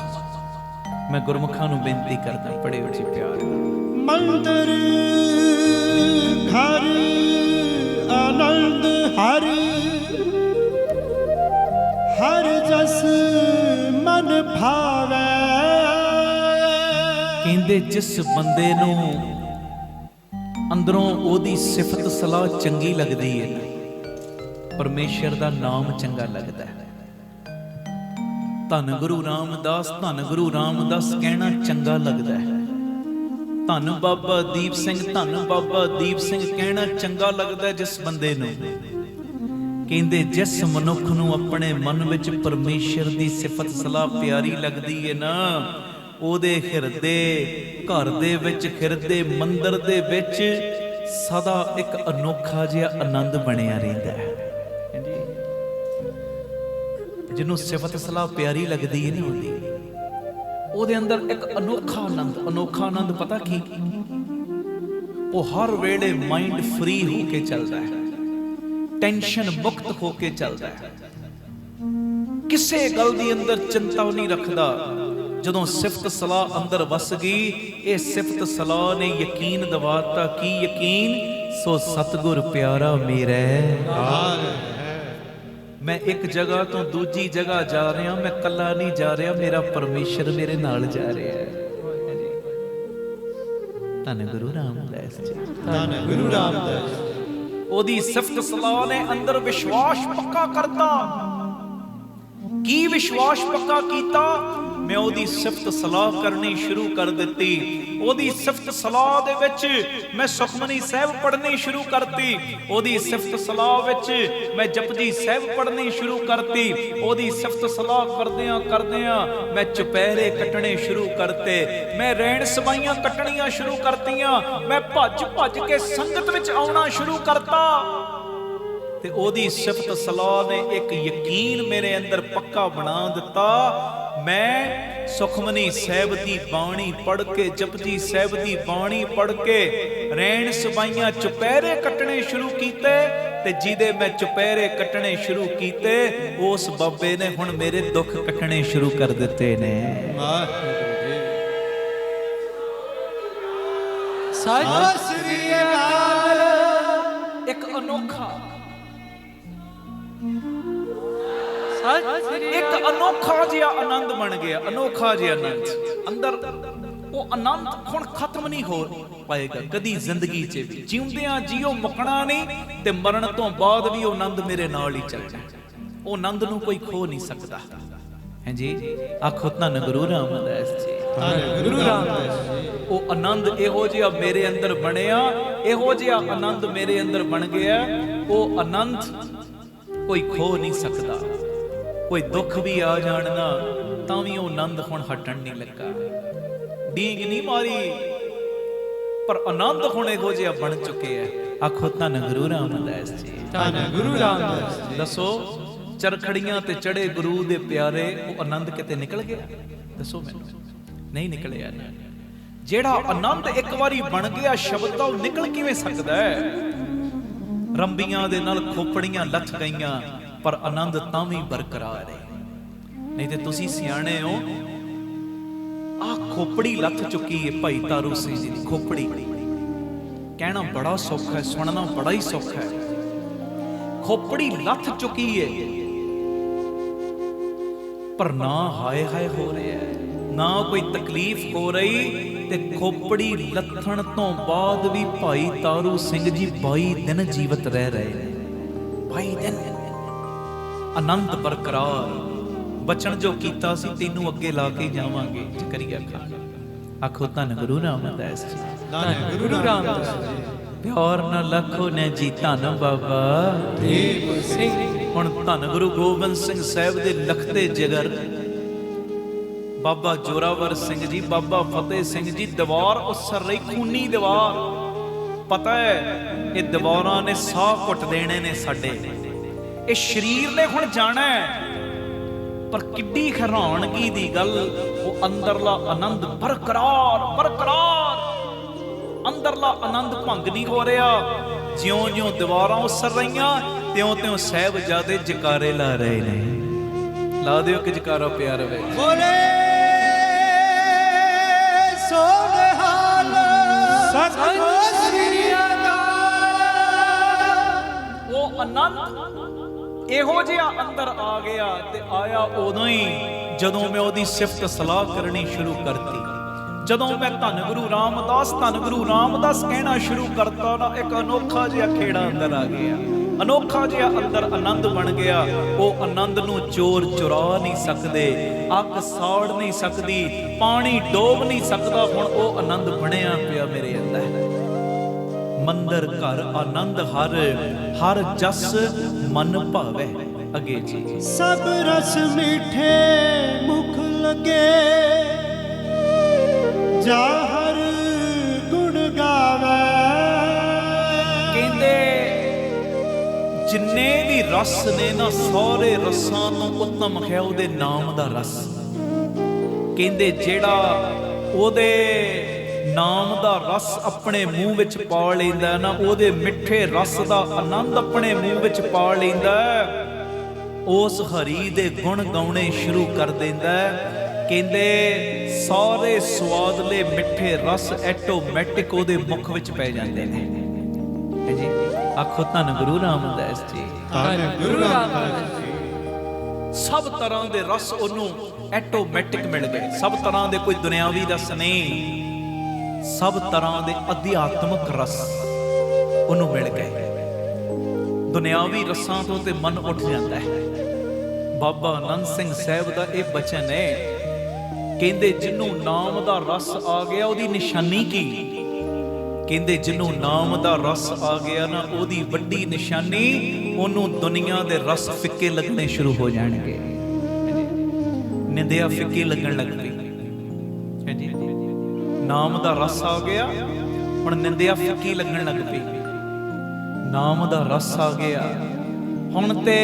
ਮੈਂ ਗੁਰਮੁਖਾਂ ਨੂੰ ਬੇਨਤੀ ਕਰਦਾ, ਪੜਿਓ ਜੀ ਪਿਆਰ ਨਾਲ। ਮੰਦਰ ਘਰ ਆਨੰਦ ਹਰਿ, ਹਰ ਜਸ ਮਨ ਭਾਵੈ। ਕਹਿੰਦੇ ਜਿਸ ਬੰਦੇ ਨੂੰ ਅੰਦਰੋਂ ਉਹਦੀ ਸਿਫਤ ਸਲਾਹ ਚੰਗੀ ਲੱਗਦੀ ਹੈ ਨਾ, ਪਰਮੇਸ਼ਰ ਦਾ ਨਾਮ ਚੰਗਾ ਲੱਗਦਾ ਹੈ। ਧੰਨ ਗੁਰੂ ਰਾਮਦਾਸ, ਧੰਨ ਗੁਰੂ ਰਾਮਦਾਸ ਕਹਿਣਾ ਚੰਗਾ ਲੱਗਦਾ ਹੈ। ਧੰਨ ਬਾਬਾ ਦੀਪ ਸਿੰਘ, ਧੰਨ ਬਾਬਾ ਦੀਪ ਸਿੰਘ ਕਹਿਣਾ ਚੰਗਾ ਲੱਗਦਾ ਜਿਸ ਬੰਦੇ ਨੂੰ। ਕਹਿੰਦੇ ਜਿਸ ਮਨੁੱਖ ਨੂੰ ਆਪਣੇ ਮਨ ਵਿੱਚ ਪਰਮੇਸ਼ਰ ਦੀ ਸਿਫਤ ਸਲਾਹ ਪਿਆਰੀ ਲੱਗਦੀ ਹੈ ਨਾ, ਉਹਦੇ ਹਿਰਦੇ ਘਰ ਦੇ ਵਿੱਚ, ਹਿਰਦੇ ਮੰਦਰ ਦੇ ਵਿੱਚ ਸਦਾ ਇੱਕ ਅਨੋਖਾ ਜਿਹਾ ਆਨੰਦ ਬਣਿਆ ਰਹਿੰਦਾ ਹੈ। ਜਿਹਨੂੰ ਸਿਫਤ ਸਲਾਹ ਪਿਆਰੀ ਲੱਗਦੀ ਹੈ ਨਾ, ਉਹਦੇ ਅੰਦਰ ਇੱਕ ਅਨੋਖਾ ਆਨੰਦ, ਅਨੋਖਾ ਆਨੰਦ ਪਤਾ ਕੀ? ਉਹ ਹਰ ਵੇਲੇ ਮਾਈਂਡ ਫ੍ਰੀ ਹੋ ਕੇ ਚੱਲਦਾ ਹੈ, ਟੈਨਸ਼ਨ ਮੁਕਤ ਹੋ ਕੇ ਚੱਲਦਾ ਹੈ, ਕਿਸੇ ਗੱਲ ਦੀ ਅੰਦਰ ਚਿੰਤਾ ਨਹੀਂ ਰੱਖਦਾ। ਜਦੋਂ ਸਿਫਤ ਸਲਾਹ ਅੰਦਰ ਵਸ ਗਈ, ਇਹ ਸਿਫਤ ਸਲਾਹ ਨੇ ਯਕੀਨ ਦਿਵਾਤਾ। ਕੀ ਯਕੀਨ? ਸੋ ਸਤਿਗੁਰ ਪਿਆਰਾ ਮੇਰਾ ਮੈਂ ਇੱਕ ਜਗ੍ਹਾ ਤੋਂ ਦੂਜੀ ਜਗ੍ਹਾ ਜਾ ਰਿਹਾ, ਮੈਂ ਇਕੱਲਾ ਨਹੀਂ ਜਾ ਰਿਹਾ, ਮੇਰਾ ਪਰਮੇਸ਼ਰ ਮੇਰੇ ਨਾਲ ਜਾ ਰਿਹਾ ਹੈ। ਧੰਨ ਗੁਰੂ ਰਾਮਦਾਸ ਜੀ, ਧੰਨ ਗੁਰੂ ਰਾਮਦਾਸ। ਉਹਦੀ ਸਿਫਤ ਸਲਾਹ ਨੇ ਅੰਦਰ ਵਿਸ਼ਵਾਸ ਪੱਕਾ ਕਰਤਾ। ਕੀ ਵਿਸ਼ਵਾਸ ਪੱਕਾ ਕੀਤਾ? ਮੈਂ ਉਹਦੀ ਸਿਫਤ ਸਲਾਹ ਕਰਨੀ ਸ਼ੁਰੂ ਕਰ ਦਿੱਤੀ। ਉਹਦੀ ਸਿਫਤ ਸਲਾਹ ਦੇ ਵਿੱਚ ਮੈਂ ਸੁਖਮਨੀ ਸਾਹਿਬ ਪੜ੍ਹਨੀ ਸ਼ੁਰੂ ਕਰਤੀ। ਉਹਦੀ ਸਿਫਤ ਸਲਾਹ ਵਿੱਚ ਮੈਂ ਜਪਜੀ ਸਾਹਿਬ ਪੜ੍ਹਨੀ ਸ਼ੁਰੂ ਕਰਤੀ। ਉਹਦੀ ਸਿਫਤ ਸਲਾਹ ਕਰਦਿਆਂ ਕਰਦਿਆਂ ਮੈਂ ਚੁਪਹਿਰੇ ਕੱਟਣੇ ਸ਼ੁਰੂ ਕਰਤੇ। ਮੈਂ ਰਹਿਣ ਸਵਾਈਆਂ ਕੱਟਣੀਆਂ ਸ਼ੁਰੂ ਕਰਤੀਆਂ। ਮੈਂ ਭੱਜ ਭੱਜ ਕੇ ਸੰਗਤ ਵਿੱਚ ਆਉਣਾ ਸ਼ੁਰੂ ਕਰਤਾ। ਤੇ ਉਹਦੀ ਸਿਫਤ ਸਲਾਹ ਨੇ ਇੱਕ ਯਕੀਨ ਮੇਰੇ ਅੰਦਰ ਪੱਕਾ ਬਣਾ ਦਿੱਤਾ। ਮੈਂ ਸੁਖਮਨੀ ਸਾਹਿਬ ਦੀ ਬਾਣੀ ਪੜ੍ਹ ਕੇ, ਜਪਜੀ ਸਾਹਿਬ ਦੀ ਬਾਣੀ ਪੜ੍ਹ ਕੇ ਰਹਿਣ ਸਵਾਈਆਂ ਚੁਪਹਿਰੇ ਕੱਟਣੇ ਸ਼ੁਰੂ ਕੀਤੇ। ਤੇ ਜਿਹਦੇ ਮੈਂ ਚੁਪਹਿਰੇ ਕੱਟਣੇ ਸ਼ੁਰੂ ਕੀਤੇ, ਉਸ ਬਾਬੇ ਨੇ ਹੁਣ ਮੇਰੇ ਦੁੱਖ ਕੱਟਣੇ ਸ਼ੁਰੂ ਕਰ ਦਿੱਤੇ ਨੇ। ਸਤਿ ਸ੍ਰੀ ਅਕਾਲ। ਇੱਕ ਅਨੋਖਾ, ਇੱਕ ਅਨੋਖਾ ਜਿਹਾ ਆਨੰਦ ਬਣ ਗਿਆ। ਅਨੋਖਾ ਜਿਹਾ ਆਨੰਦ ਅੰਦਰ, ਉਹ ਆਨੰਦ ਹੁਣ ਖਤਮ ਨਹੀਂ ਹੋ ਪਾਏਗਾ ਕਦੀ ਜ਼ਿੰਦਗੀ 'ਚ ਵੀ। ਜਿਉਂਦਿਆਂ ਜੀਓ ਮੁੱਕਣਾ ਨਹੀਂ, ਤੇ ਮਰਨ ਤੋਂ ਬਾਅਦ ਵੀ ਉਹ ਆਨੰਦ ਮੇਰੇ ਨਾਲ ਹੀ ਚੱਲਣਾ। ਉਹ ਆਨੰਦ ਨੂੰ ਕੋਈ ਖੋ ਨਹੀਂ ਸਕਦਾ। ਹਾਂਜੀ, ਆਖੋ ਧੰਨ ਗੁਰੂ ਰਾਮਦਾਸ ਜੀ, ਧੰਨ ਗੁਰੂ ਰਾਮਦਾਸ ਜੀ। ਉਹ ਆਨੰਦ ਇਹੋ ਜਿਹਾ ਮੇਰੇ ਅੰਦਰ ਬਣਿਆ, ਇਹੋ ਜਿਹਾ ਆਨੰਦ ਮੇਰੇ ਅੰਦਰ ਬਣ ਗਿਆ। ਉਹ ਆਨੰਦ ਕੋਈ ਖੋ ਨਹੀਂ ਸਕਦਾ। ਕੋਈ ਦੁੱਖ ਵੀ ਆ ਜਾਣ ਨਾ, ਤਾਂ ਵੀ ਉਹ ਆਨੰਦ ਹੁਣ ਹਟਣ ਨਹੀਂ ਲੱਗਾ। ਡੀਂਗ ਨਹੀਂ ਮਾਰੀ, ਪਰ ਆਨੰਦ ਹੁਣ ਇਹੋ ਜਿਹਾ ਬਣ ਚੁੱਕਿਆ। ਆਖੋ ਧੰਨ ਗੁਰੂ ਰਾਮਦਾਸ ਜੀ, ਧੰਨ ਗੁਰੂ ਰਾਮਦਾਸ ਜੀ। ਦੱਸੋ, ਚਰਖੜੀਆਂ ਤੇ ਚੜੇ ਗੁਰੂ ਦੇ ਪਿਆਰੇ, ਉਹ ਆਨੰਦ ਕਿਤੇ ਨਿਕਲ ਗਿਆ? ਦੱਸੋ ਮੈਨੂੰ। ਨਹੀਂ ਨਿਕਲਿਆ ਨਾ। ਜਿਹੜਾ ਆਨੰਦ ਇੱਕ ਵਾਰੀ ਬਣ ਗਿਆ ਸ਼ਬਦ ਦਾ, ਉਹ ਨਿਕਲ ਕਿਵੇਂ ਸਕਦਾ ਹੈ? ਰੰਬੀਆਂ ਦੇ ਨਾਲ ਖੋਪੜੀਆਂ ਲੱਥ ਗਈਆਂ, ਪਰ ਆਨੰਦ ਤਾਂ ਵੀ ਬਰਕਰਾਰ ਹੈ। ਨਹੀਂ ਤੇ ਤੁਸੀਂ ਸਿਆਣੇ ਹੋ, ਆਹ ਖੋਪੜੀ ਲੱਥ ਚੁੱਕੀ ਹੈ ਭਾਈ ਤਾਰੂ ਸਿੰਘ ਜੀ ਦੀ ਖੋਪੜੀ। ਕਹਿਣਾ ਬੜਾ ਸੌਖਾ ਹੈ, ਸੁਣਨਾ ਬੜਾ ਹੀ ਸੌਖਾ ਹੈ। ਖੋਪੜੀ ਲੱਥ ਚੁੱਕੀ ਹੈ, ਪਰ ਨਾ ਹਾਏ ਹਾਏ ਹੋ ਰਿਹਾ ਹੈ, ਨਾ ਕੋਈ ਤਕਲੀਫ ਹੋ ਰਹੀ। ਤੇ ਖੋਪੜੀ ਲੱਥਣ ਤੋਂ ਬਾਅਦ ਵੀ ਭਾਈ ਤਾਰੂ ਸਿੰਘ ਜੀ 22 ਦਿਨ ਜੀਵਤ ਰਹਿ ਰਹੇ ਨੇ। 22 ਦਿਨ ਆਨੰਦ ਬਰਕਰਾਰ। ਬਚਨ ਜੋ ਕੀਤਾ ਸੀ, ਤੈਨੂੰ ਅੱਗੇ ਲਾ ਕੇ ਜਾਵਾਂਗੇ। ਕਰੀਏ ਆਖੋ ਧੰਨ ਗੁਰੂ ਰਾਮਦਾਸ ਜੀ, ਧੰਨ ਗੁਰੂ ਰਾਮਦਾਸ ਜੀ। ਪਿਆਰ ਨਾਲ ਲੱਖੋ ਨੇ ਜੀ ਧੰਨ ਬਾਬਾ ਦੀਪ ਸਿੰਘ। ਹੁਣ ਧੰਨ ਗੁਰੂ ਗੋਬਿੰਦ ਸਿੰਘ ਸਾਹਿਬ ਦੇ ਲਖਤੇ ਜਿਗਰ ਬਾਬਾ ਜੋਰਾਵਰ ਸਿੰਘ ਜੀ, ਬਾਬਾ ਫਤਿਹ ਸਿੰਘ ਜੀ, ਦੀਵਾਰ ਉਹ ਸਰਈ ਖੂਨੀ ਦੀਵਾਰ। ਪਤਾ ਹੈ, ਇਹ ਦੀਵਾਰਾਂ ਨੇ ਸਾਹ ਘੁੱਟ ਦੇਣੇ ਨੇ ਸਾਡੇ। ਇਹ ਸਰੀਰ ਨੇ ਹੁਣ ਜਾਣਾ ਹੈ, ਪਰ ਕਿੱਡੀ ਹੈਰਾਨਗੀ ਦੀ ਗੱਲ, ਉਹ ਅੰਦਰਲਾ ਆਨੰਦ ਬਰਕਰਾਰ ਬਰਕਰਾਰ। ਅੰਦਰਲਾ ਆਨੰਦ ਭੰਗ ਨਹੀਂ ਹੋ ਰਿਹਾ। ਜਿਉਂ-ਜਿਉਂ ਦੀਵਾਰਾਂ ਉਸਰ ਰਹੀਆਂ ਤਿਉਂ-ਤਿਉਂ ਸਾਹਿਬਜ਼ਾਦੇ ਜਕਾਰੇ ਲਾ ਰਹੇ ਨੇ। ਲਾ ਦਿਓ ਕਿ ਜਕਾਰਾ ਪਿਆ ਰਵੇ। ਬੋਲੇ ਸੋਨਹਾਲ ਸਤਿ ਸ੍ਰੀ ਅਕਾਲ। ਉਹ ਆਨੰਦ ਇਹੋ ਜਿਹਾ ਅੰਦਰ ਆ ਗਿਆ ਤੇ ਆਇਆ ਉਦੋਂ ਹੀ ਜਦੋਂ ਮੈਂ ਉਹਦੀ ਸਿਫਤ ਸਲਾਹ ਕਰਨੀ ਸ਼ੁਰੂ ਕਰਤੀ। ਜਦੋਂ ਮੈਂ ਧੰਨ ਗੁਰੂ ਰਾਮਦਾਸ ਕਹਿਣਾ ਸ਼ੁਰੂ ਕਰਤਾ ਨਾ, ਇੱਕ ਅਨੋਖਾ ਜਿਹਾ ਖੇੜਾ ਅੰਦਰ ਆ ਗਿਆ, ਅਨੋਖਾ ਜਿਹਾ ਅੰਦਰ ਆਨੰਦ ਬਣ ਗਿਆ। ਉਹ ਆਨੰਦ ਨੂੰ ਚੋਰ ਚੁਰਾ ਨਹੀਂ ਸਕਦੇ, ਅੱਗ ਸਾੜ ਨਹੀਂ ਸਕਦੀ, ਪਾਣੀ ਡੋਬ ਨਹੀਂ ਸਕਦਾ। ਹੁਣ ਉਹ ਆਨੰਦ ਬਣਿਆ ਪਿਆ ਮੇਰੇ ਅੰਦਰ। ਮੰਦਰ ਘਰ ਆਨੰਦ ਹਰ ਜਸ ਮਨ ਭਾਵੇ। ਅੱਗੇ ਜੀ ਸਭ ਰਸ ਮਿੱਠੇ ਮੁਖ ਲਗੇ, ਜਾ ਹਰ ਗੁਣ ਗਾਵੇ। ਕਹਿੰਦੇ ਜਿੰਨੇ ਵੀ ਰਸ ਨੇ ਨਾ, ਸਾਰੇ ਰਸਾਂ ਤੋਂ ਉੱਤਮ ਹੈ ਉਹਦੇ ਨਾਮ ਦਾ ਰਸ। ਕਹਿੰਦੇ ਜਿਹੜਾ ਉਹਦੇ ਨਾਮ ਦਾ ਰਸ ਆਪਣੇ ਮੂੰਹ ਵਿੱਚ ਪਾ ਲੈਂਦਾ ਨਾ, ਉਹਦੇ ਮਿੱਠੇ ਰਸ ਦਾ ਆਨੰਦ ਆਪਣੇ ਮੂੰਹ ਵਿੱਚ ਪਾ ਲੈਂਦਾ, ਉਸ ਹਰੀ ਦੇ ਗੁਣ ਗਾਉਣੇ ਸ਼ੁਰੂ ਕਰ ਦਿੰਦਾ। ਕਹਿੰਦੇ ਸਾਰੇ ਸਵਾਦਲੇ ਮਿੱਠੇ ਰਸ ਆਟੋਮੈਟਿਕ ਉਹਦੇ ਮੁਖ ਵਿੱਚ ਪੈ ਜਾਂਦੇ ਨੇ। ਹੈ ਜੀ, ਆਖੋ ਧੰਨ ਗੁਰੂ ਰਾਮਦਾਸ ਜੀ। ਧੰਨ ਗੁਰੂ ਰਾਮਦਾਸ ਜੀ। ਸਭ ਤਰ੍ਹਾਂ ਦੇ ਰਸ ਉਹਨੂੰ ਆਟੋਮੈਟਿਕ ਮਿਲ ਗਏ। ਸਭ ਤਰ੍ਹਾਂ ਦੇ, ਕੋਈ ਦੁਨਿਆਵੀ ਰਸ ਨਹੀਂ, ਸਭ ਤਰ੍ਹਾਂ ਦੇ ਅਧਿਆਤਮਕ ਰਸ ਉਹਨੂੰ ਮਿਲ ਗਏ। ਦੁਨਿਆਵੀ ਰਸਾਂ ਤੋਂ ਤੇ ਮਨ ਉੱਠ ਜਾਂਦਾ ਹੈ। ਬਾਬਾ ਆਨੰਦ ਸਿੰਘ ਸਾਹਿਬ ਦਾ ਇਹ ਬਚਨ ਹੈ, ਕਹਿੰਦੇ ਜਿਹਨੂੰ ਨਾਮ ਦਾ ਰਸ ਆ ਗਿਆ ਉਹਦੀ ਨਿਸ਼ਾਨੀ ਕੀ? ਕਹਿੰਦੇ ਜਿਹਨੂੰ ਨਾਮ ਦਾ ਰਸ ਆ ਗਿਆ ਨਾ, ਉਹਦੀ ਵੱਡੀ ਨਿਸ਼ਾਨੀ, ਉਹਨੂੰ ਦੁਨੀਆ ਦੇ ਰਸ ਫਿੱਕੇ ਲੱਗਣੇ ਸ਼ੁਰੂ ਹੋ ਜਾਣਗੇ। ਨਿੰਦਿਆ ਫਿੱਕੀ ਲੱਗਣ ਲੱਗ ਪਈ। ਨਾਮ ਦਾ ਰਸ ਆ ਗਿਆ, ਹੁਣ ਨਿੰਦਿਆ ਫਿੱਕੀ ਲੱਗਣ ਲੱਗ ਪਈ। ਨਾਮ ਦਾ ਰਸ ਆ ਗਿਆ, ਹੁਣ ਤੇ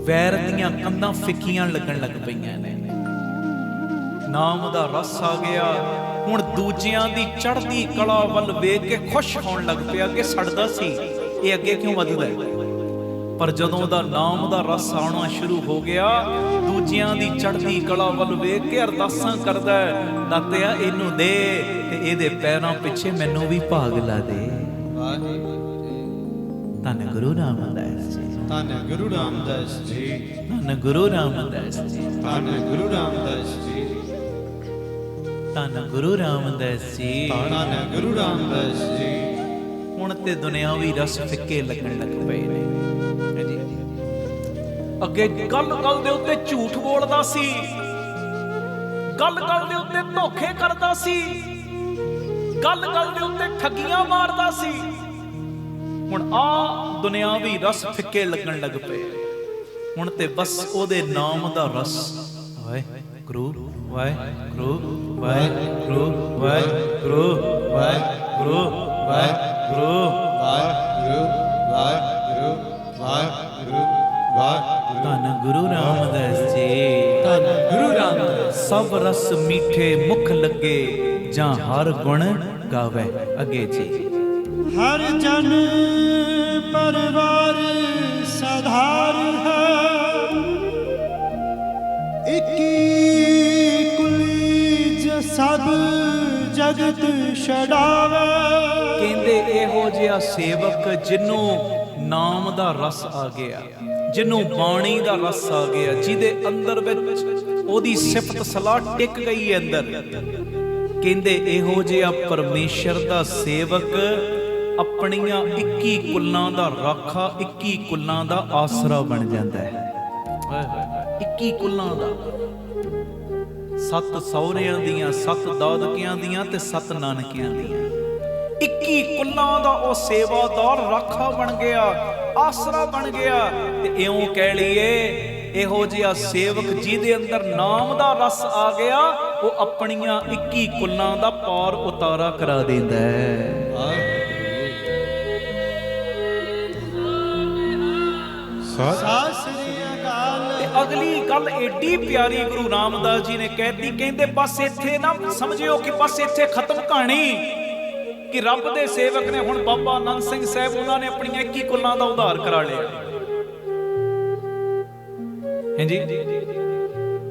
ਵੈਰ ਦੀਆਂ ਕੰਧਾਂ ਫਿੱਕੀਆਂ ਲੱਗਣ ਲੱਗ ਪਈਆਂ ਨੇ। ਨਾਮ ਦਾ ਰਸ ਆ ਗਿਆ, ਹੁਣ ਦੂਜਿਆਂ ਦੀ ਚੜ੍ਹਦੀ ਕਲਾ ਵੱਲ ਵੇਖ ਕੇ ਖੁਸ਼ ਹੋਣ ਲੱਗ ਪਿਆ ਕਿ ਸੜਦਾ ਸੀ, ਇਹ ਅੱਗੇ ਕਿਉਂ ਵੱਧਦਾ ਹੈ। ਪਰ ਜਦੋਂ ਦਾ ਨਾਮ ਦਾ ਰਸ ਆਉਣਾ ਸ਼ੁਰੂ ਹੋ ਗਿਆ, ਦੂਜਿਆਂ ਦੀ ਚੜ੍ਹਦੀ ਕਲਾ ਵੱਲ ਵੇਖ ਕੇ ਅਰਦਾਸਾਂ ਕਰਦਾ, ਦਾਤਿਆ ਇਹਨੂੰ ਦੇ ਤੇ ਇਹਦੇ ਪੈਰਾਂ ਪਿੱਛੇ ਮੈਨੂੰ ਵੀ ਭਾਗ ਲਾ ਦੇ। ਧੰਨ ਗੁਰੂ ਰਾਮਦਾਸ ਜੀ। ਧੰਨ ਗੁਰੂ ਰਾਮਦਾਸ ਜੀ। ਧੰਨ ਗੁਰੂ ਰਾਮਦਾਸ ਜੀ। ਧੰਨ ਗੁਰੂ ਰਾਮਦਾਸ ਜੀ। ਧੰਨ ਗੁਰੂ ਰਾਮਦਾਸ ਜੀ। ਧੰਨ ਗੁਰੂ ਰਾਮਦਾਸ ਜੀ। ਹੁਣ ਤੇ ਦੁਨਿਆਵੀ ਰਸ ਫਿੱਕੇ ਲੱਗਣ ਲੱਗ ਪਏ ਨੇ। ਅੱਗੇ ਗੱਲ ਦੇ ਉੱਤੇ ਝੂਠ ਬੋਲਦਾ ਸੀ, ਗੱਲ ਦੇ ਉੱਤੇ ਧੋਖੇ ਕਰਦਾ ਸੀ, ਗੱਲ ਦੇ ਉੱਤੇ ਠੱਗੀਆਂ ਮਾਰਦਾ ਸੀ। ਹੁਣ ਆ ਦੁਨਿਆਵੀ ਰਸ ਫਿੱਕੇ ਲੱਗਣ ਲੱਗ ਪਏ। ਹੁਣ ਤੇ ਬਸ ਉਹਦੇ ਨਾਮ ਦਾ ਰਸ, ਵਾਹਿਗੁਰੂ ਵਾਹਿਗੁਰੂ ਵਾਹਿਗੁਰੂ ਵਾਹਿਗੁਰੂ ਵਾਹਿਗੁਰੂ ਵਾਹਿਗੁਰੂ ਵਾਹਿਗੁਰੂ ਵਾਹਿਗੁਰੂ ਵਾਹਿਗੁਰੂ ਵਾਹਿਗੁਰੂ। ਧੰਨ ਗੁਰੂ ਰਾਮਦਾਸ ਜੀ। ਧੰਨ ਗੁਰੂ ਰਾਮਦਾਸ। ਸਭ ਰਸ ਮੀਠੇ ਮੁਖ ਲੱਗੇ, ਜਾਂ ਹਰ ਗੁਣ ਗਾਵੇ। ਅੱਗੇ ਜੀ ਹਰ ਜਨ ਪਰਵਾਰ ਸਧਾਰ ਹੈ, ਇਕੀ ਕੁਲੀਜ ਸਭ ਜਗਤ ਛਡਾਵੇ। ਕਹਿੰਦੇ ਇਹੋ ਜਿਹਾ ਸੇਵਕ ਜਿਹਨੂੰ ਨਾਮ ਦਾ ਰਸ ਆ ਗਿਆ, ਜਿਹਨੂੰ ਬਾਣੀ ਦਾ ਰਸ ਆ ਗਿਆ, ਜਿਹਦੇ ਅੰਦਰ ਵਿੱਚ ਉਹਦੀ ਸਿਫਤ ਸਲਾਹ ਟਿਕ ਗਈ ਹੈ ਅੰਦਰ। ਕਹਿੰਦੇ ਇਹੋ ਜਿਹਾ ਪਰਮੇਸ਼ਰ ਦਾ ਸੇਵਕ ਆਪਣੀਆਂ 21 ਕੁਲਾਂ ਦਾ ਰਾਖਾ, 21 ਕੁਲਾਂ ਦਾ ਆਸਰਾ ਬਣ ਜਾਂਦਾ ਹੈ। 21 ਕੁਲਾਂ ਦਾ, 7 ਸਹੁਰਿਆਂ ਦੀਆਂ, 7 ਦਾਦਕਿਆਂ ਦੀਆਂ ਤੇ 7 ਨਾਨਕਿਆਂ ਦੀਆਂ, 21 ਕੁਲਾਂ ਦਾ ਉਹ ਸੇਵਾਦਾਰ ਰਾਖਾ ਬਣ ਗਿਆ, ਆਸਰਾ ਬਣ ਗਿਆ। ਤੇ ਇਉਂ ਕਹਿ ਲਈਏ ਇਹੋ ਜਿਹਾ ਸੇਵਕ ਜਿਹਦੇ ਅੰਦਰ ਨਾਮ ਦਾ ਰਸ ਆ ਗਿਆ, ਉਹ ਆਪਣੀਆਂ 21 ਕੁਲਾਂ ਦਾ ਪਾਰ ਉਤਾਰਾ ਕਰਾ ਦਿੰਦਾ ਹੈ। ਸਤਿ ਸ੍ਰੀ ਅਕਾਲ। अगली गल एडी प्यारी गुरु रामदास जी ने कहती, कहते बस इत्थे ना समझियो कि बस इत्थे खत्म कहानी कि रब दे सेवक ने हुण बाबा आनंद सिंह साहब उन्होंने अपनी 21 कुलां दा उद्धार करा लिया। हैं जी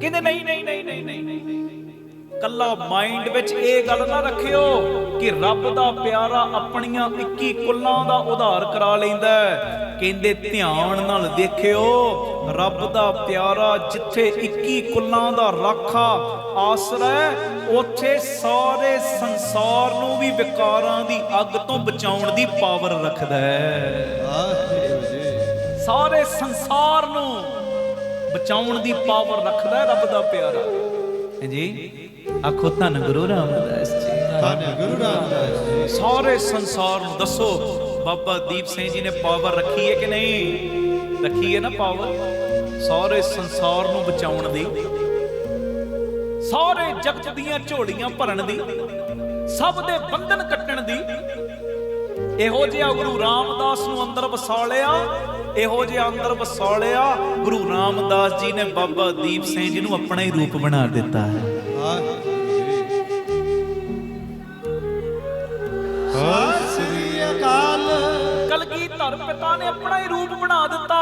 कहते नहीं नहीं नहीं नहीं नहीं नहीं कला माइंड विच ये गल ना रखियो कि रब दा प्यारा अपनियां 21 कुलां दा उद्धार करा लैंदा है। कहंदे ध्यान नाल देखियो रब दा प्यारा जिथे 21 कुलां दा राखा आसरा उथे सारे संसार नूं भी विकारां दी अग तो बचाउण दी पावर रखदा है। सारे संसार नूं बचाउण दी पावर रखदा है रब दा प्यारा। जी आखो धन गुरु रामदास जी, धन गुरु रामदास जी। सारे संसार नूं दसो बाबा दीप सिंह जी ने पावर रखी है कि नहीं रखी है ना पावर, सारे संसार नूं बचाउण दी, सारे जगत दीयां झोलियां भरन दी, सब दे बंधन कट्टण दी। इहो जिहा गुरु रामदास नूं अंदर वसा लिया, इहो जिहा अंदर वसा लिया। गुरु रामदास जी ने बाबा दीप सिंह जी नूं अपना ही रूप बना दिता है। सत श्री अकाल। कलगीधर पिता ने अपना ही रूप बना दिता।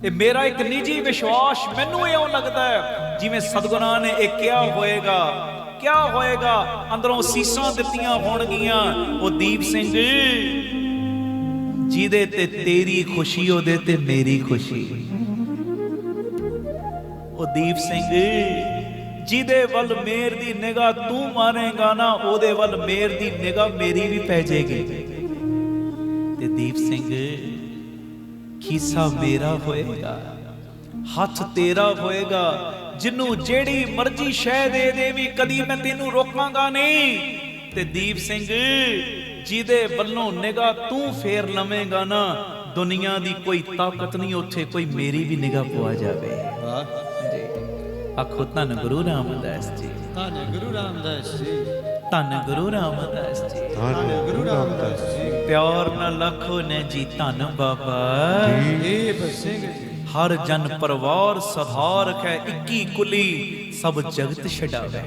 ये मेरा एक निजी विश्वास, मैनू इउं लगदा है जिवें सतगुरां ने एक क्या होएगा क्या होएगा, अंदरों सीसां दित्तियां होणगियां। ओ दीप सिंह जिहदे ते तेरी खुशी ओदे ते मेरी खुशी। ओ दीप सिंह जिहदे वल मेर दी निगाह तू मारेगा ना, ओदे वल मेर दी निगाह मेरी भी पै जाएगी। ते दीप सिंह खीसा मेरा होएगा, हथ तेरा होएगा, जिन्नू जेड़ी मर्जी शह दे देवी कदी मैं तेनू रोकांगा नहीं। ते दीप सिंह जिहदे वल्लों निगाह तू फेर लवेंगा ना, दुनिया दी कोई ताकत नहीं उत्थे कोई मेरी भी निगाह पवा जावे। जी आखो धन गुरु रामदास जी, धन गुरु रामदास जी, धन गुरु रामदास जी, धन गुरु रामदास जी। प्यार नाल आखो ने जी धन बाबा दीप सिंह जी। हर जन परवार सधार है 21 कुली सब जगत छडावे।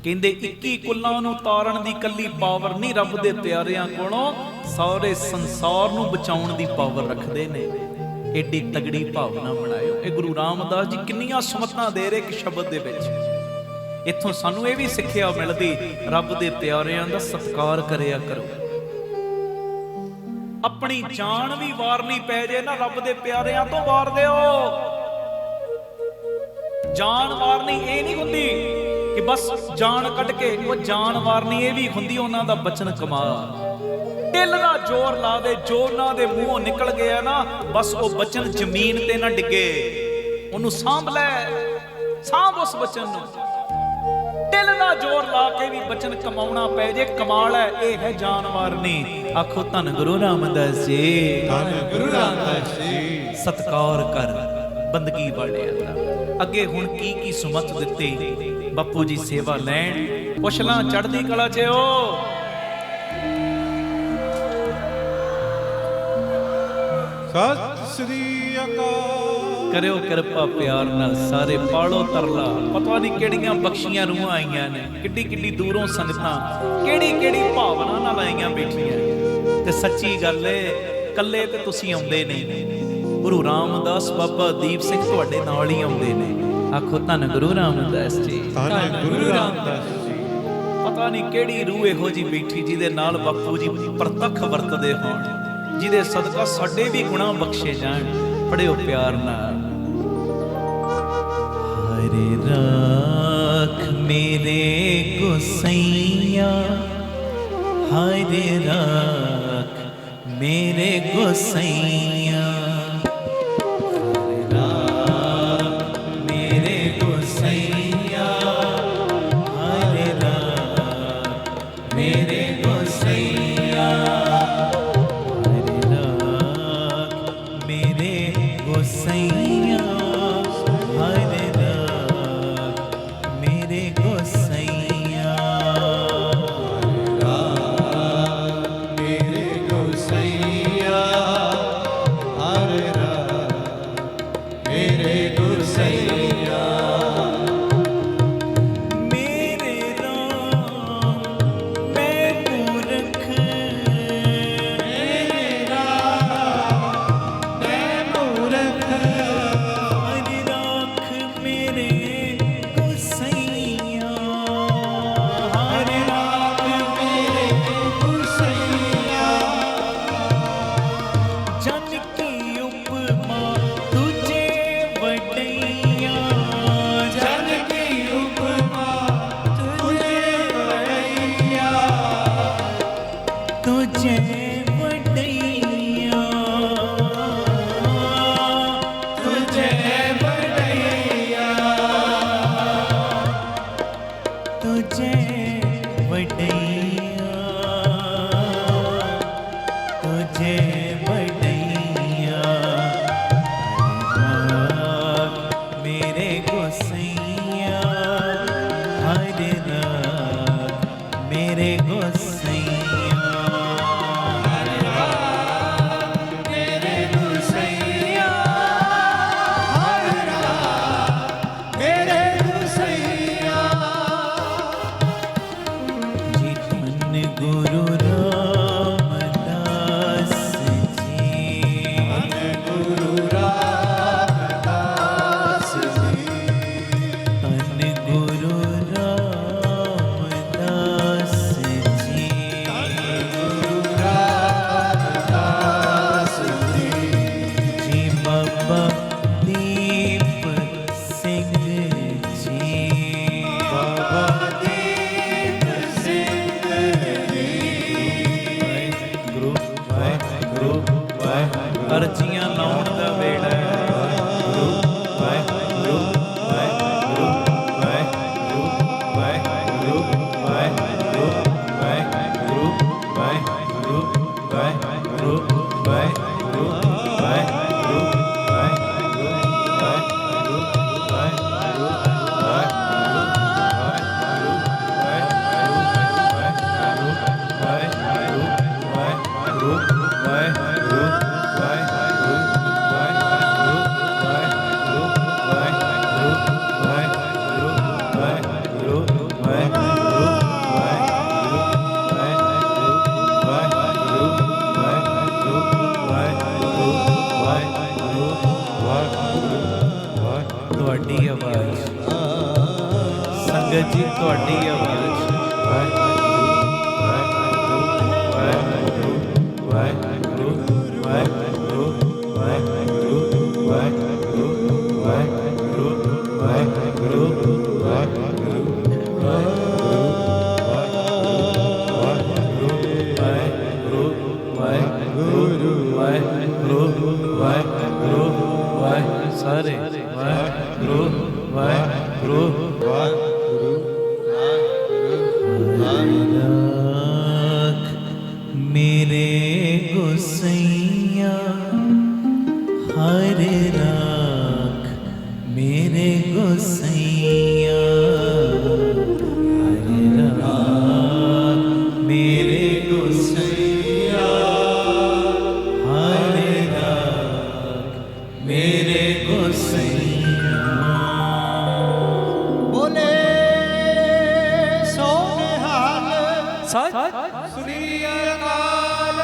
कहंदे 21 कुलां नूं तारण दी कल्ली पावर नहीं रब दे प्यारियां कोलों, सारे संसार नूं बचाउण दी पावर रखदे ने। एडी तगड़ी भावना बनायो। ये गुरु रामदास जी किन्नियां सुमतां दे रहे एक शब्द दे विच। इत्थों सानू ये भी सिੱਖਿਆ मिलदी रब दे प्यारियां दा सत्कार करिया करो। अपनी जान भी वारनी पै जे ना रब दे प्यारियां तो वार दिओ। जान वारनी ये नहीं हुंदी कि बस जान कट के, वो जान वारनी ये भी हुंदी उन्हां दा बचन कमा। दिल दा जोर ला दे, जो उन्हां दे मूंहों निकल गया ना, बस वो बचन जमीन ते ना डिगे, उन्हूं सांभ लै, सांभ उस बचन नूं। दिल दा जोर ला के भी बचन कमाउणा पै जे, कमाल है। ये है जान वारनी। आखो धन गुरु रामदास जी, धन गुरु रामदास जी। सत्कार कर बंदगी वालियां दा। अगे हुण की सुमत दित्ती बापू जी सेवा लैण, पुछ ला चढ़दी कला च ओ। सत श्री अकाल। करियो किरपा प्यार नाल सारे पालो तरला। पता नहीं किहड़ियां बख्शियां रूहां आईयां ने, किड्डी किड्डी दूरों संगतां किहड़ी किहड़ी भावना नाल आईयां बैठियां। ते सच्ची गल है कल्ले ते तुसीं आउंदे नहीं, गुरु रामदास बाबा दीप सिंह तुहाडे नाल ही आउंदे ने। आखो धन गुरु रामदास जी, धन गुरु रामदास जी। पता नहीं किहड़ी रूह इहो जी बैठी जिहदे नाल बापू जी प्रतੱਖ वरतदे होण, जिहदे सदका साडे भी गुनाह बख्शे जाण। पढ़ियो प्यार नाल। हरे राख मेरे गोसैया, हरे राख मेरे गोसैया, हरे राख मेरे गोसैया, हरे राख मेरे गोसैया, हरे राख मेरे गोसैया, हरे राख मेरे गोसैया, मेरे गोसैया, ਤੁਹਾਡੀ ਆਵਾਜ਼, ਸੰਗਤ ਜੀ ਤੁਹਾਡੀ ਆਵਾਜ਼। ਸਾਰੇ ਵਾਹਿਗੁਰੂ ਵਾਹਿਗੁਰੂ ਵਾਹਿਗੁਰੂ ਰਾਖ ਮੇਰੇ ਗੁਸਈਆ ਹਰਿ ਰਾਖ ਮੇਰੇ ਗੁਸਈਆ ਹਰਿ ਰਾਖ ਮੇਰੇ ਗੁਸਈਆ ਹਰਿ ਰਾਖ ਮੇਰੇ ਗੁਸਈਆ। ਬੋਲੇ ਸੋਨਿਹਾਲ ਸਤਿ ਸ੍ਰੀ ਅਕਾਲ।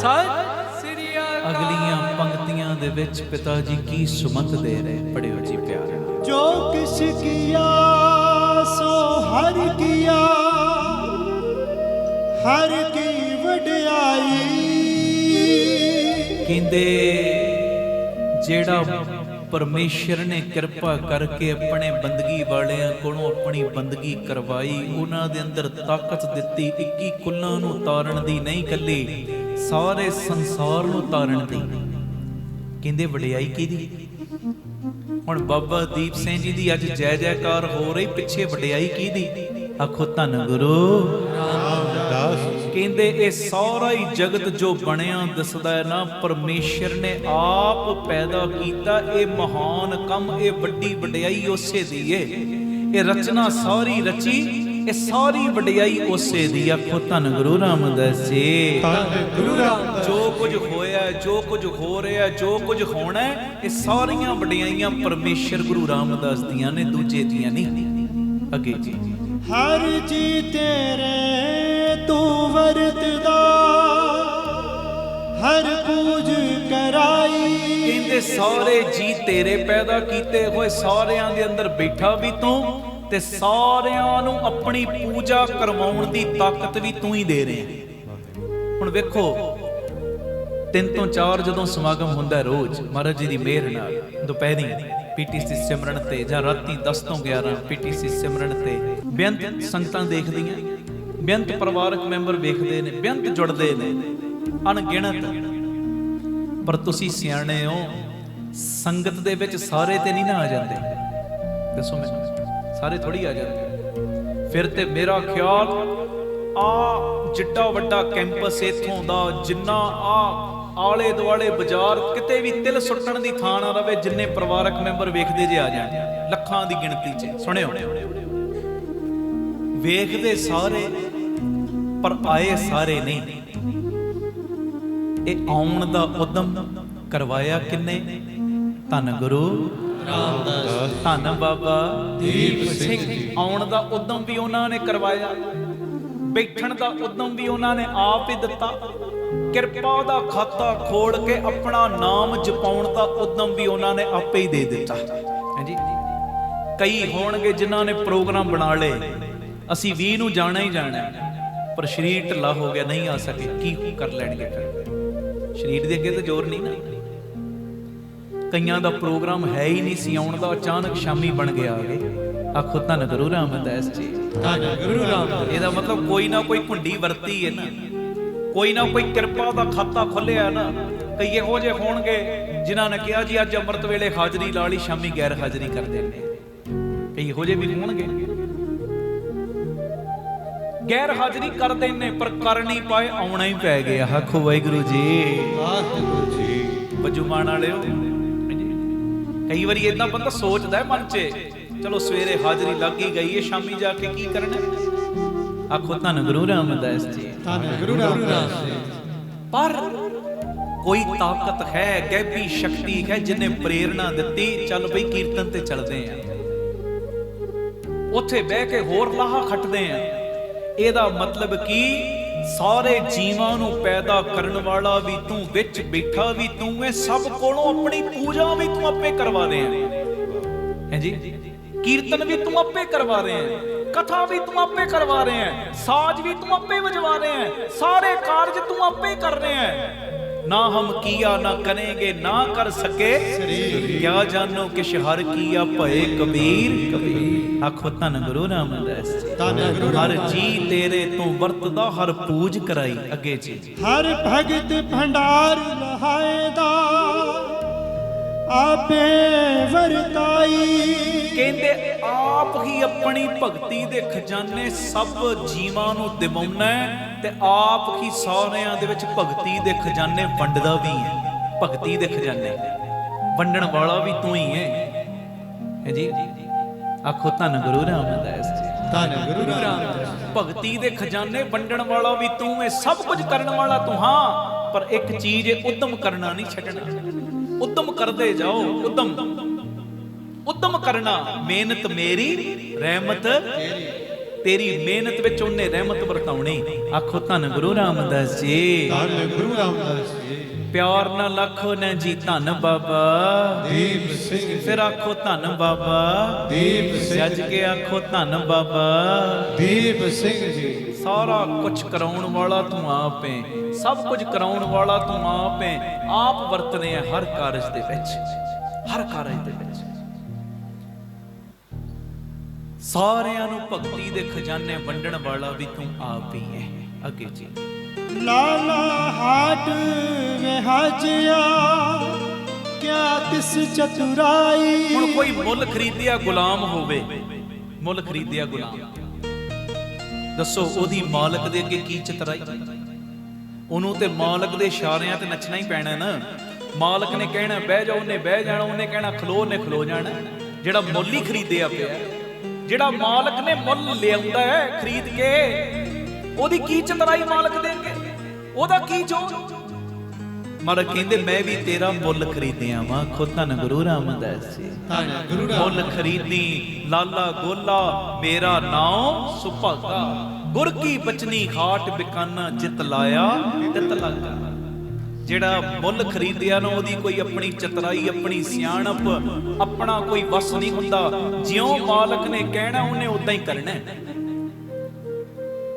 ਸਤਿ ਸ੍ਰੀ ਅਕਾਲ। ਅਗਲੀਆਂ ਪੰਕਤੀਆਂ ਦੇ ਵਿੱਚ ਪਿਤਾ ਜੀ ਕੀ ਸੁਮਤ ਦੇ ਰਹੇ, ਪੜਿਓ ਜੀ ਪਿਆਰੇ ਨਾਲ। ਜੋ ਕਿਛ ਕੀਆ ਸੋ ਹਰ ਕੀਆ, ਹਰ ਕੀ ਵਡਿਆਈ। ਕਹਿੰਦੇ ਜਿਹੜਾ ਪਰਮੇਸ਼ਰ ਨੇ ਕਿਰਪਾ ਕਰਕੇ ਆਪਣੇ ਬੰਦਗੀ ਵਾਲਿਆਂ ਕੋਲੋਂ ਆਪਣੀ ਬੰਦਗੀ ਕਰਵਾਈ, ਉਹਨਾਂ ਦੇ ਅੰਦਰ ਤਾਕਤ ਦਿੱਤੀ 21 ਕੁੱਲਾਂ ਨੂੰ ਤਾਰਨ ਦੀ, ਨਹੀਂ ਕੱਲੀ ਸਾਰੇ ਸੰਸਾਰ ਨੂੰ ਤਾਰਨ ਦੀ। ਕਹਿੰਦੇ ਵਡਿਆਈ ਕਿਹਦੀ? ਹੁਣ ਬਾਬਾ ਦੀਪ ਸਿੰਘ ਜੀ ਦੀ ਅੱਜ ਜੈ ਜੈਕਾਰ ਹੋ ਰਹੀ, ਪਿੱਛੇ ਵਡਿਆਈ ਕਿਹਦੀ? ਆਖੋ ਧੰਨ ਗੁਰੂ ਰਾਮਦਾਸ। ਕਹਿੰਦੇ ਇਹ ਸਾਰਾ ਹੀ ਜਗਤ ਜੋ ਬਣਿਆ ਦਿਸਦਾ ਹੈ ਨਾ, ਪਰਮੇਸ਼ਰ ਨੇ ਆਪ ਪੈਦਾ ਕੀਤਾ। ਇਹ ਮਹਾਨ ਕੰਮ, ਇਹ ਵੱਡੀ ਵਡਿਆਈ ਉਸੇ ਦੀ ਏ। ਇਹ ਰਚਨਾ ਸਾਰੀ ਰਚੀ, ਇਹ ਸਾਰੀ ਵਡਿਆਈ ਉਸੇ ਦੀ। ਆਖੋ ਧੰਨ ਗੁਰੂ ਰਾਮਦਾਸ ਜੀ। ਧੰਨ ਗੁਰੂ ਰਾਮਦਾਸ। ਜੋ ਕੁਝ ਹੋਇਆ, ਜੋ ਕੁਝ ਹੋ ਰਿਹਾ, ਜੋ ਕੁਝ ਹੋਣਾ, ਇਹ ਸਾਰੀਆਂ ਵਡਿਆਈਆਂ ਪਰਮੇਸ਼ਰ ਗੁਰੂ ਰਾਮਦਾਸ ਦੀਆਂ ਨੇ, ਦੂਜੇ ਦੀਆਂ ਨਹੀਂ। ਅੱਗੇ ਜੀ। ਹਰ ਜੀ ਤੇਰੇ ਤੂੰ ਵਰਤਦਾ, ਹਰ ਪੂਜ ਕਰਾਈ। ਕਹਿੰਦੇ ਸਾਰੇ ਜੀ ਤੇਰੇ ਪੈਦਾ ਕੀਤੇ ਹੋਏ, ਸਾਰਿਆਂ ਦੇ ਅੰਦਰ ਬੈਠਾ ਵੀ ਤੂੰ, ਤੇ ਸਾਰਿਆਂ ਨੂੰ ਆਪਣੀ ਪੂਜਾ ਕਰਵਾਉਣ ਦੀ ਤਾਕਤ ਵੀ ਤੂੰ ਹੀ ਦੇ ਰਿਹਾ। ਹੁਣ ਵੇਖੋ 3 ਤੋਂ 4 ਜਦੋਂ ਸਮਾਗਮ ਹੁੰਦਾ ਰੋਜ਼ ਮਹਾਰਾਜ ਜੀ ਦੀ ਮਿਹਰ ਨਾਲ, ਦੁਪਹਿਰੀ ਪੀਟੀਸੀ ਸਿਮਰਨ ਤੇ ਜਾਂ ਰਾਤੀ 10 ਤੋਂ 11 ਪੀਟੀਸੀ ਸਿਮਰਨ ਤੇ ਬੇਅੰਤ ਸੰਗਤਾਂ ਦੇਖਦੀਆਂ, ਬੇਅੰਤ ਪਰਿਵਾਰਕ ਮੈਂਬਰ ਵੇਖਦੇ ਨੇ, ਬੇਅੰਤ ਜੁੜਦੇ ਨੇ, ਅਣਗਿਣਤ। ਪਰ ਤੁਸੀਂ ਸਿਆਣੇ ਹੋ, ਸੰਗਤ ਦੇ ਵਿੱਚ ਸਾਰੇ ਤੇ ਨਹੀਂ ਨਾ ਆ ਜਾਂਦੇ। ਦੱਸੋ ਮੈਨੂੰ, ਸਾਰੇ ਥੋੜੀ ਆ ਜਾਂਦੇ। ਫਿਰ ਤੇ ਮੇਰਾ ਖਿਆਲ ਆ ਜਿੱਡਾ ਵੱਡਾ ਕੈਂਪਸ ਇਥੋਂ ਦਾ, ਜਿੰਨਾ ਆ ਆਲੇ ਦੁਆਲੇ ਬਾਜ਼ਾਰ, ਕਿਤੇ ਵੀ ਤਿਲ ਸੁੱਟਣ ਦੀ ਥਾਂ ਨਾ ਰਵੇ, ਜਿੰਨੇ ਪਰਿਵਾਰਕ ਮੈਂਬਰ ਵੇਖਦੇ ਜੇ ਆ ਜਾਣ, ਲੱਖਾਂ ਦੀ ਗਿਣਤੀ 'ਚ। ਸੁਣਿਓ, ਵੇਖਦੇ ਸਾਰੇ ਪਰ ਆਏ ਸਾਰੇ ਨਹੀਂ। ਇਹ ਆਉਣ ਦਾ ਉਦਮ ਕਰਵਾਇਆ ਕਿੰਨੇ? ਧੰਨ ਗੁਰੂ ਰਾਮਦਾਸ, ਧੰਨ ਬਾਬਾ ਦੀਪ ਸਿੰਘ ਜੀ। ਆਉਣ ਦਾ ਉਦਮ ਵੀ ਉਹਨਾਂ ਨੇ ਕਰਵਾਇਆ, ਬੈਠਣ ਦਾ ਉਦਮ ਵੀ ਉਹਨਾਂ ਨੇ ਆਪ ਹੀ ਦਿੱਤਾ, ਕਿਰਪਾ ਦਾ ਖਾਤਾ ਖੋਲ ਕੇ ਆਪਣਾ ਨਾਮ ਜਪਾਉਣ ਦਾ ਉਦਮ ਵੀ ਉਹਨਾਂ ਨੇ ਆਪੇ ਹੀ ਦੇ ਦਿੱਤਾ। ਹਾਂਜੀ, ਕਈ ਹੋਣਗੇ ਜਿਨ੍ਹਾਂ ਨੇ ਪ੍ਰੋਗਰਾਮ ਬਣਾ ਲਏ, ਅਸੀਂ 20 ਨੂੰ ਜਾਣਾ ਹੀ ਜਾਣਾ, ਪਰ ਸਰੀਰ ਢਿੱਲਾ ਹੋ ਗਿਆ, ਨਹੀਂ ਆ ਸਕੇ, ਕੀ ਕਰ ਲੈਣਗੇ ਫਿਰ? ਸਰੀਰ ਦੇ ਅੱਗੇ ਤਾਂ ਜ਼ੋਰ ਨਹੀਂ ਨਾ। ਕਈਆਂ ਦਾ ਪ੍ਰੋਗਰਾਮ ਹੈ ਹੀ ਨਹੀਂ ਸੀ ਆਉਣ ਦਾ, ਅਚਾਨਕ ਸ਼ਾਮੀ ਬਣ ਗਿਆ ਆ ਗਏ। ਆਖੋ ਧੰਨ ਗੁਰੂ ਰਾਮਦਾਸ ਜੀ। ਧੰਨ ਗੁਰੂ ਰਾਮਦਾਸ। ਇਹਦਾ ਮਤਲਬ ਕੋਈ ਨਾ ਕੋਈ ਕੁੰਡੀ ਵਰਤੀ ਹੈ ਨਾ, ਕੋਈ ਨਾ ਕੋਈ ਕਿਰਪਾ ਦਾ ਖਾਤਾ ਖੁੱਲਿਆ ਨਾ। ਕਈ ਇਹੋ ਜਿਹੇ ਹੋਣਗੇ ਜਿਨ੍ਹਾਂ ਨੇ ਕਿਹਾ ਜੀ ਅੱਜ ਅੰਮ੍ਰਿਤ ਵੇਲੇ ਹਾਜ਼ਰੀ ਲਾ ਲਈ, ਸ਼ਾਮੀ ਗੈਰ ਹਾਜ਼ਰੀ ਕਰ ਦਿੰਦੇ। ਕਈ ਇਹੋ ਜਿਹੇ ਵੀ ਹੋਣਗੇ ਗੈਰ ਹਾਜ਼ਰੀ ਕਰ ਦਿੰਦੇ, ਪਰ ਕਰ ਨਹੀਂ ਪਾਏ, ਆਉਣਾ ਹੀ ਪੈ ਗਿਆ। ਆਖੋ ਵਾਹਿਗੁਰੂ ਜੀ। ਵਾਹਿਗੁਰੂ ਜੀ। ਬਜੂਮਾਨ ਵਾਲਿਓ, ਕਈ ਵਾਰੀ ਇਦਾਂ ਬੰਦਾ ਸੋਚਦਾ ਮਨ 'ਚ, ਚਲੋ ਸਵੇਰੇ ਹਾਜ਼ਰੀ ਲੱਗ ਹੀ ਗਈ ਹੈ, ਸ਼ਾਮੀ ਜਾ ਕੇ ਕੀ ਕਰਨਾ? ਆਖੋ ਧੰਨ ਗੁਰੂ ਰਾਮਦਾਸ ਜੀ। ਧੰਨ ਗੁਰੂ ਰਾਮਦਾਸ ਜੀ। ਪਰ ਕੋਈ ਤਾਕਤ ਹੈ, ਗੈਬੀ ਸ਼ਕਤੀ ਹੈ, ਜਿਹਨੇ ਪ੍ਰੇਰਣਾ ਦਿੱਤੀ, ਚੱਲ ਬਈ ਕੀਰਤਨ ਤੇ ਚੱਲਦੇ ਆ, ਉੱਥੇ ਬਹਿ ਕੇ ਹੋਰ ਲਾਹਾ ਖੱਟਦੇ ਆ। ਇਹਦਾ ਮਤਲਬ ਕੀ? ਸਾਰੇ ਜੀਵਾਂ ਨੂੰ ਪੈਦਾ ਕਰਨ ਵਾਲਾ ਵੀ ਤੂੰ, ਵਿੱਚ ਬੈਠਾ ਵੀ ਤੂੰ ਹੈ, ਸਭ ਕੋਲੋਂ ਆਪਣੀ ਪੂਜਾ ਵੀ ਤੂੰ ਆਪੇ ਕਰਵਾ ਰਿਹਾ ਹੈ ਜੀ। ਕੀਰਤਨ ਵੀ ਤੂੰ ਆਪੇ ਕਰਵਾ ਰਿਹਾ ਹੈ, ਕਥਾ ਵੀ ਤੂੰ ਆਪੇ ਕਰਵਾ ਰਿਹਾ ਹੈ, ਸਾਜ਼ ਵੀ ਤੂੰ ਆਪੇ ਵਜਵਾ ਰਿਹਾ ਹੈ, ਸਾਰੇ ਕਾਰਜ ਤੂੰ ਆਪੇ ਕਰ ਰਿਹਾ ਹੈ। ना हम किया ना करेंगे ना कर सके, क्या जानो किश हर किया भये कबीर। कबीर आखो धन गुरु रामदास जी। हर जी तेरे तू वरतदा हर पूज कराई। अगे जी हर भगत भंडार लहाएदा आपे वरताई। कहते आप ही अपनी भगती दे खजाने सब जीवां नूं दिवाउना ते आप ही सारियां दे विच भगती दे खजाने वंडदा भी है। भगती दे खजाने वंडण वाला भी तू ही है जी। आखो धन गुरु रामदास जी। धन गुरु रामदास। भगती दे खजाने वंडण वाला भी तू है, सब कुछ करने वाला तू। हाँ पर एक चीज है, उद्यम करना नहीं छड्डना। उद्यम करते जाओ, उद्यम करना। मेहनत मेरी रहमत तेरी, मेहनत विच उन्हें रहमत वरताउणी। आखो धन गुरु रामदास जी। धन गुरु रामदास जी। प्यार ना लखो न जी धन बाबा दीप सिंह। फिर आखो धन बाबा दीप सिंह। सज के आखो धन बाबा दीप सिंह जी। सारा कुछ कराउण वाला तू आप है, सब कुछ कराउण वाला तू आप है। आप वरतने हर कारज दे विच, हर कारज दे विच। सारियां नूं भगती दे खजाने वंडण वाला भी तू आप ही है। अगे जी लाला हाट में हाजिया क्या तिस चतुराई। हुण कोई मुल खरीदिया गुलाम होवे, मुल खरीदिया गुलाम, दसो ओदी मालक दे अगे की चतुराई। ਉਹਨੂੰ ਤੇ ਮਾਲਕ ਦੇ ਇਸ਼ਾਰਿਆਂ ਤੇ ਨੱਚਣਾ ਹੀ ਪੈਣਾ ਨਾ। ਮਾਲਕ ਨੇ ਕਹਿਣਾ ਬਹਿ ਜਾ, ਉਹਨੇ ਬਹਿ ਜਾਣਾ, ਉਹਨੇ ਕਹਿਣਾ ਖਲੋ, ਉਹਨੇ ਖਲੋ ਜਾਣਾ। ਜਿਹੜਾ ਮੁੱਲ ਹੀ ਖਰੀਦਿਆ ਪਿਆ, ਜਿਹੜਾ ਮਾਲਕ ਨੇ ਮੁੱਲ ਲਿਆਉਂਦਾ ਹੈ ਖਰੀਦ ਕੇ, ਉਹਦੀ ਕੀ ਚਤਰਾਈ ਮਾਲਕ ਦੇ ਅੱਗੇ, ਉਹਦਾ ਕੀ ਜੋ। ਮਰ ਕਹਿੰਦੇ ਮੈਂ ਵੀ ਤੇਰਾ ਮੁੱਲ ਖਰੀਦਿਆ ਵਾਂ। ਖੁਦ ਧੰਨ ਗੁਰੂ ਰਾਮਦਾਸ ਜੀ। ਧੰਨ ਗੁਰੂ ਮੁੱਲ ਖਰੀਦੀ ਲਾਲਾ ਗੋਲਾ ਮੇਰਾ ਨਾਮ ਸੁਭਾਗਾ। ਗੁਰ ਕੀ ਬਚਨੀ ਹਾਟ ਬਿਕਾਨਾ ਜਿਤ ਲਾਇਆ ਤਿਤ ਲਾਗਾ। ਜਿਹੜਾ ਮੁੱਲ ਖਰੀਦਿਆ ਨਾ ਉਹਦੀ ਕੋਈ ਆਪਣੀ ਚਤਰਾਈ, ਆਪਣੀ ਸਿਆਣਪ, ਆਪਣਾ ਕੋਈ ਵਸ ਨਹੀਂ ਹੁੰਦਾ। ਜਿਉਂ ਮਾਲਕ ਨੇ ਕਹਿਣਾ ਉਹਨੇ ਉਦਾਂ ਹੀ ਕਰਨਾ।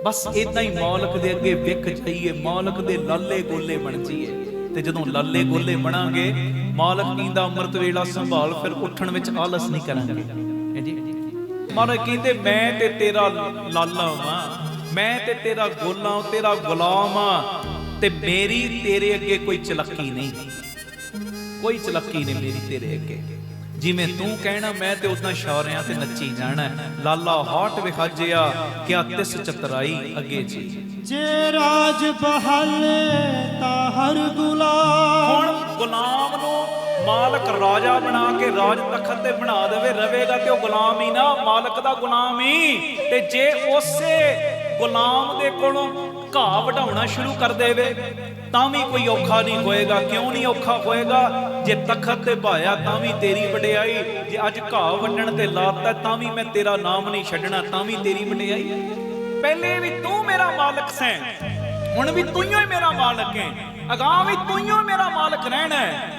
ਬਸ ਇਦਾਂ ਹੀ ਮਾਲਕ ਦੇ ਅੱਗੇ ਵਿਕ ਜਾਈਏ, ਮਾਲਕ ਦੇ ਲਾਲੇ ਗੋਲੇ ਬਣ ਜਾਈਏ। ਤੇ ਜਦੋਂ ਲਾਲੇ ਗੋਲੇ ਬਣਾਂਗੇ, ਮਾਲਕ ਕਹਿੰਦਾ ਅੰਮ੍ਰਿਤ ਵੇਲਾ ਸੰਭਾਲ, ਫਿਰ ਉੱਠਣ ਵਿੱਚ ਆਲਸ ਨਹੀਂ ਕਰਾਂਗੇ ਜੀ। ਮਾਲਕ ਕਹਿੰਦੇ ਮੈਂ ਤੇ ਤੇਰਾ ਲਾਲਾ ਵਾਂ, ਮੈਂ ਤੇ ਤੇਰਾ ਗੋਲਾ, ਤੇਰਾ ਗੁਲਾਮ ਆ, ਤੇ ਮੇਰੀ ਤੇਰੇ ਅੱਗੇ ਕੋਈ ਚਲਾਕੀ ਨਹੀਂ, ਕੋਈ ਚਲਾਕੀ ਨਹੀਂ ਮੇਰੀ ਤੇਰੇ ਅੱਗੇ। ਜਿਵੇਂ ਤੂੰ ਕਹਿਣਾ ਮੈਂ ਤੇ ਉਦਾਂ ਇਸ਼ਾਰਿਆਂ ਤੇ ਨੱਚੀ ਜਾਣਾ। ਲਾਲਾ ਹਾਟ ਵਿਖਾਜਿਆ ਕਿਆ ਤਿਸ ਚਤਰਾਈ। ਅੱਗੇ ਜੀ ਜੇ ਰਾਜ ਬਹਾਲੇ ਤਾਂ ਹਰ ਗੁਲਾਮ। ਹੁਣ ਗੁਲਾਮ ਨੂੰ ਮਾਲਕ ਰਾਜਾ ਬਣਾ ਕੇ ਰਾਜ ਤਖਤ ਤੇ ਬਣਾ ਦੇਵੇ, ਰਵੇਗਾ ਤੇ ਉਹ ਗੁਲਾਮ ਹੀ ਨਾ, ਮਾਲਕ ਦਾ ਗੁਲਾਮ ਹੀ। ਤੇ ਜੇ ਉਸੇ ਗੁਲਾਮ ਦੇ ਕੋਲੋਂ ਘਾਹ ਵਢਾਉਣਾ ਸ਼ੁਰੂ ਕਰ ਦੇਵੇ ਤਾਂ ਵੀ ਕੋਈ ਔਖਾ ਨਹੀਂ ਹੋਏਗਾ। ਕਿਉਂ ਨਹੀਂ ਔਖਾ ਹੋਏਗਾ? ਜੇ ਤਖਤ ਤੇ ਭਾਇਆ ਤਾਂ ਵੀ ਤੇਰੀ ਵਡਿਆਈ, ਜੇ ਅੱਜ ਘਾਹ ਵੱਢਣ ਤੇ ਲਾਤਾ ਤਾਂ ਵੀ ਮੈਂ ਤੇਰਾ ਨਾਮ ਨਹੀਂ ਛੱਡਣਾ, ਤਾਂ ਵੀ ਤੇਰੀ ਵਡਿਆਈ। ਪਹਿਲੇ ਵੀ ਤੂੰ ਮੇਰਾ ਮਾਲਕ ਸੈਂ, ਹੁਣ ਵੀ ਤੂੰ ਹੀ ਮੇਰਾ ਮਾਲਕ ਹੈ, ਅਗਾਂਹ ਵੀ ਤੂੰ ਹੀ ਮੇਰਾ ਮਾਲਕ ਰਹਿਣਾ ਹੈ।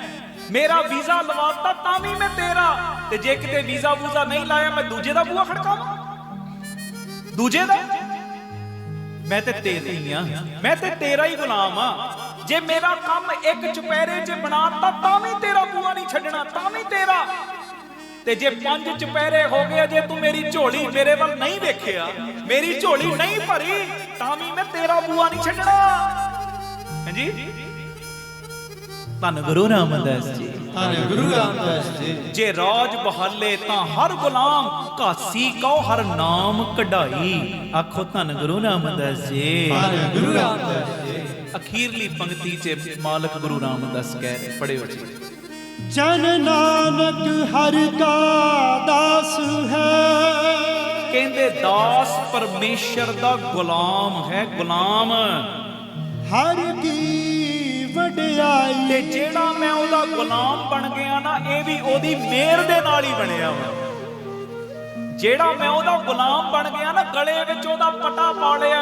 ਮੇਰਾ ਵੀਜ਼ਾ ਲਵਾਤਾ ਤਾਂ ਵੀ ਮੈਂ ਤੇਰਾ, ਤੇ ਜੇ ਕਿਤੇ ਵੀਜ਼ਾ ਵੂਜ਼ਾ ਨਹੀਂ ਲਾਇਆ ਮੈਂ ਦੂਜੇ ਦਾ ਬੂਹਾ ਖੜਕਾਵਾਂ, ਦੂਜੇ ਦਾ। ਮੈਂ ਤੇ ਤੇਰਾ ਹੀ ਆ, ਮੈਂ ਤੇ ਤੇਰਾ ਹੀ ਗੁਲਾਮ ਆ। ਜੇ ਮੇਰਾ ਕੰਮ ਇੱਕ ਚੁਪਹਿਰੇ 'ਚ ਬਣਾਤਾ ਤਾਂ ਵੀ ਤੇਰਾ ਬੂਹਾ ਨਹੀਂ ਛੱਡਣਾ, ਤਾਂ ਵੀ ਤੇਰਾ। ਤੇ ਜੇ 5 ਚੁਪਹਿਰੇ ਹੋ ਗਏ, ਜੇ ਤੂੰ ਮੇਰੀ ਝੋਲੀ ਮੇਰੇ ਵੱਲ ਨਹੀਂ ਵੇਖਿਆ, ਮੇਰੀ ਝੋਲੀ ਨਹੀਂ ਭਰੀ, ਤਾਂ ਵੀ ਮੈਂ ਤੇਰਾ ਬੂਹਾ ਨਹੀਂ ਛੱਡਣਾ। ਹਾਂਜੀ, ਧੰਨ ਗੁਰੂ ਰਾਮਦਾਸ ਜੀ। ਧੰਨ ਗੁਰੂ ਰਾਮਦਾਸ ਜੀ। ਜੇ ਰਾਜ ਬਹਾਲੇ ਤਾਂ ਹਰ ਗੁਲਾਮ, ਘਾਸੀ ਕਉ ਹਰ ਨਾਮ ਕਢਾਈ। ਆਖੋ ਧੰਨ ਗੁਰੂ ਰਾਮਦਾਸ ਜੀ। ਧੰਨ ਗੁਰੂ ਰਾਮਦਾਸ ਜੀ। ਅਖੀਰਲੀ ਪੰਕਤੀ 'ਚ ਮਾਲਕ ਗੁਰੂ ਰਾਮਦਾਸ ਕਹਿ ਰਹੇ, ਪੜਿਓ ਜੀ। ਜਨ ਨਾਨਕ ਹਰ ਕਾ ਦਾਸ ਹੈ। ਕਹਿੰਦੇ ਦਾਸ ਪਰਮੇਸ਼ਰ ਦਾ ਗੁਲਾਮ ਹੈ, ਗੁਲਾਮ। ਹਰ ਕੀ ਵਡਿਆਈ। ਤੇ ਜਿਹੜਾ ਮੈਂ ਉਹਦਾ ਗੁਲਾਮ ਬਣ ਗਿਆ ਨਾ, ਇਹ ਵੀ ਉਹਦੀ ਮਿਹਰ ਦੇ ਨਾਲ ਹੀ ਬਣਿਆ ਵਾ। ਜਿਹੜਾ ਮੈਂ ਉਹਦਾ ਗੁਲਾਮ ਬਣ ਗਿਆ ਨਾ, ਗਲੇ ਵਿੱਚ ਉਹਦਾ ਪਟਾ ਪਾ ਲਿਆ।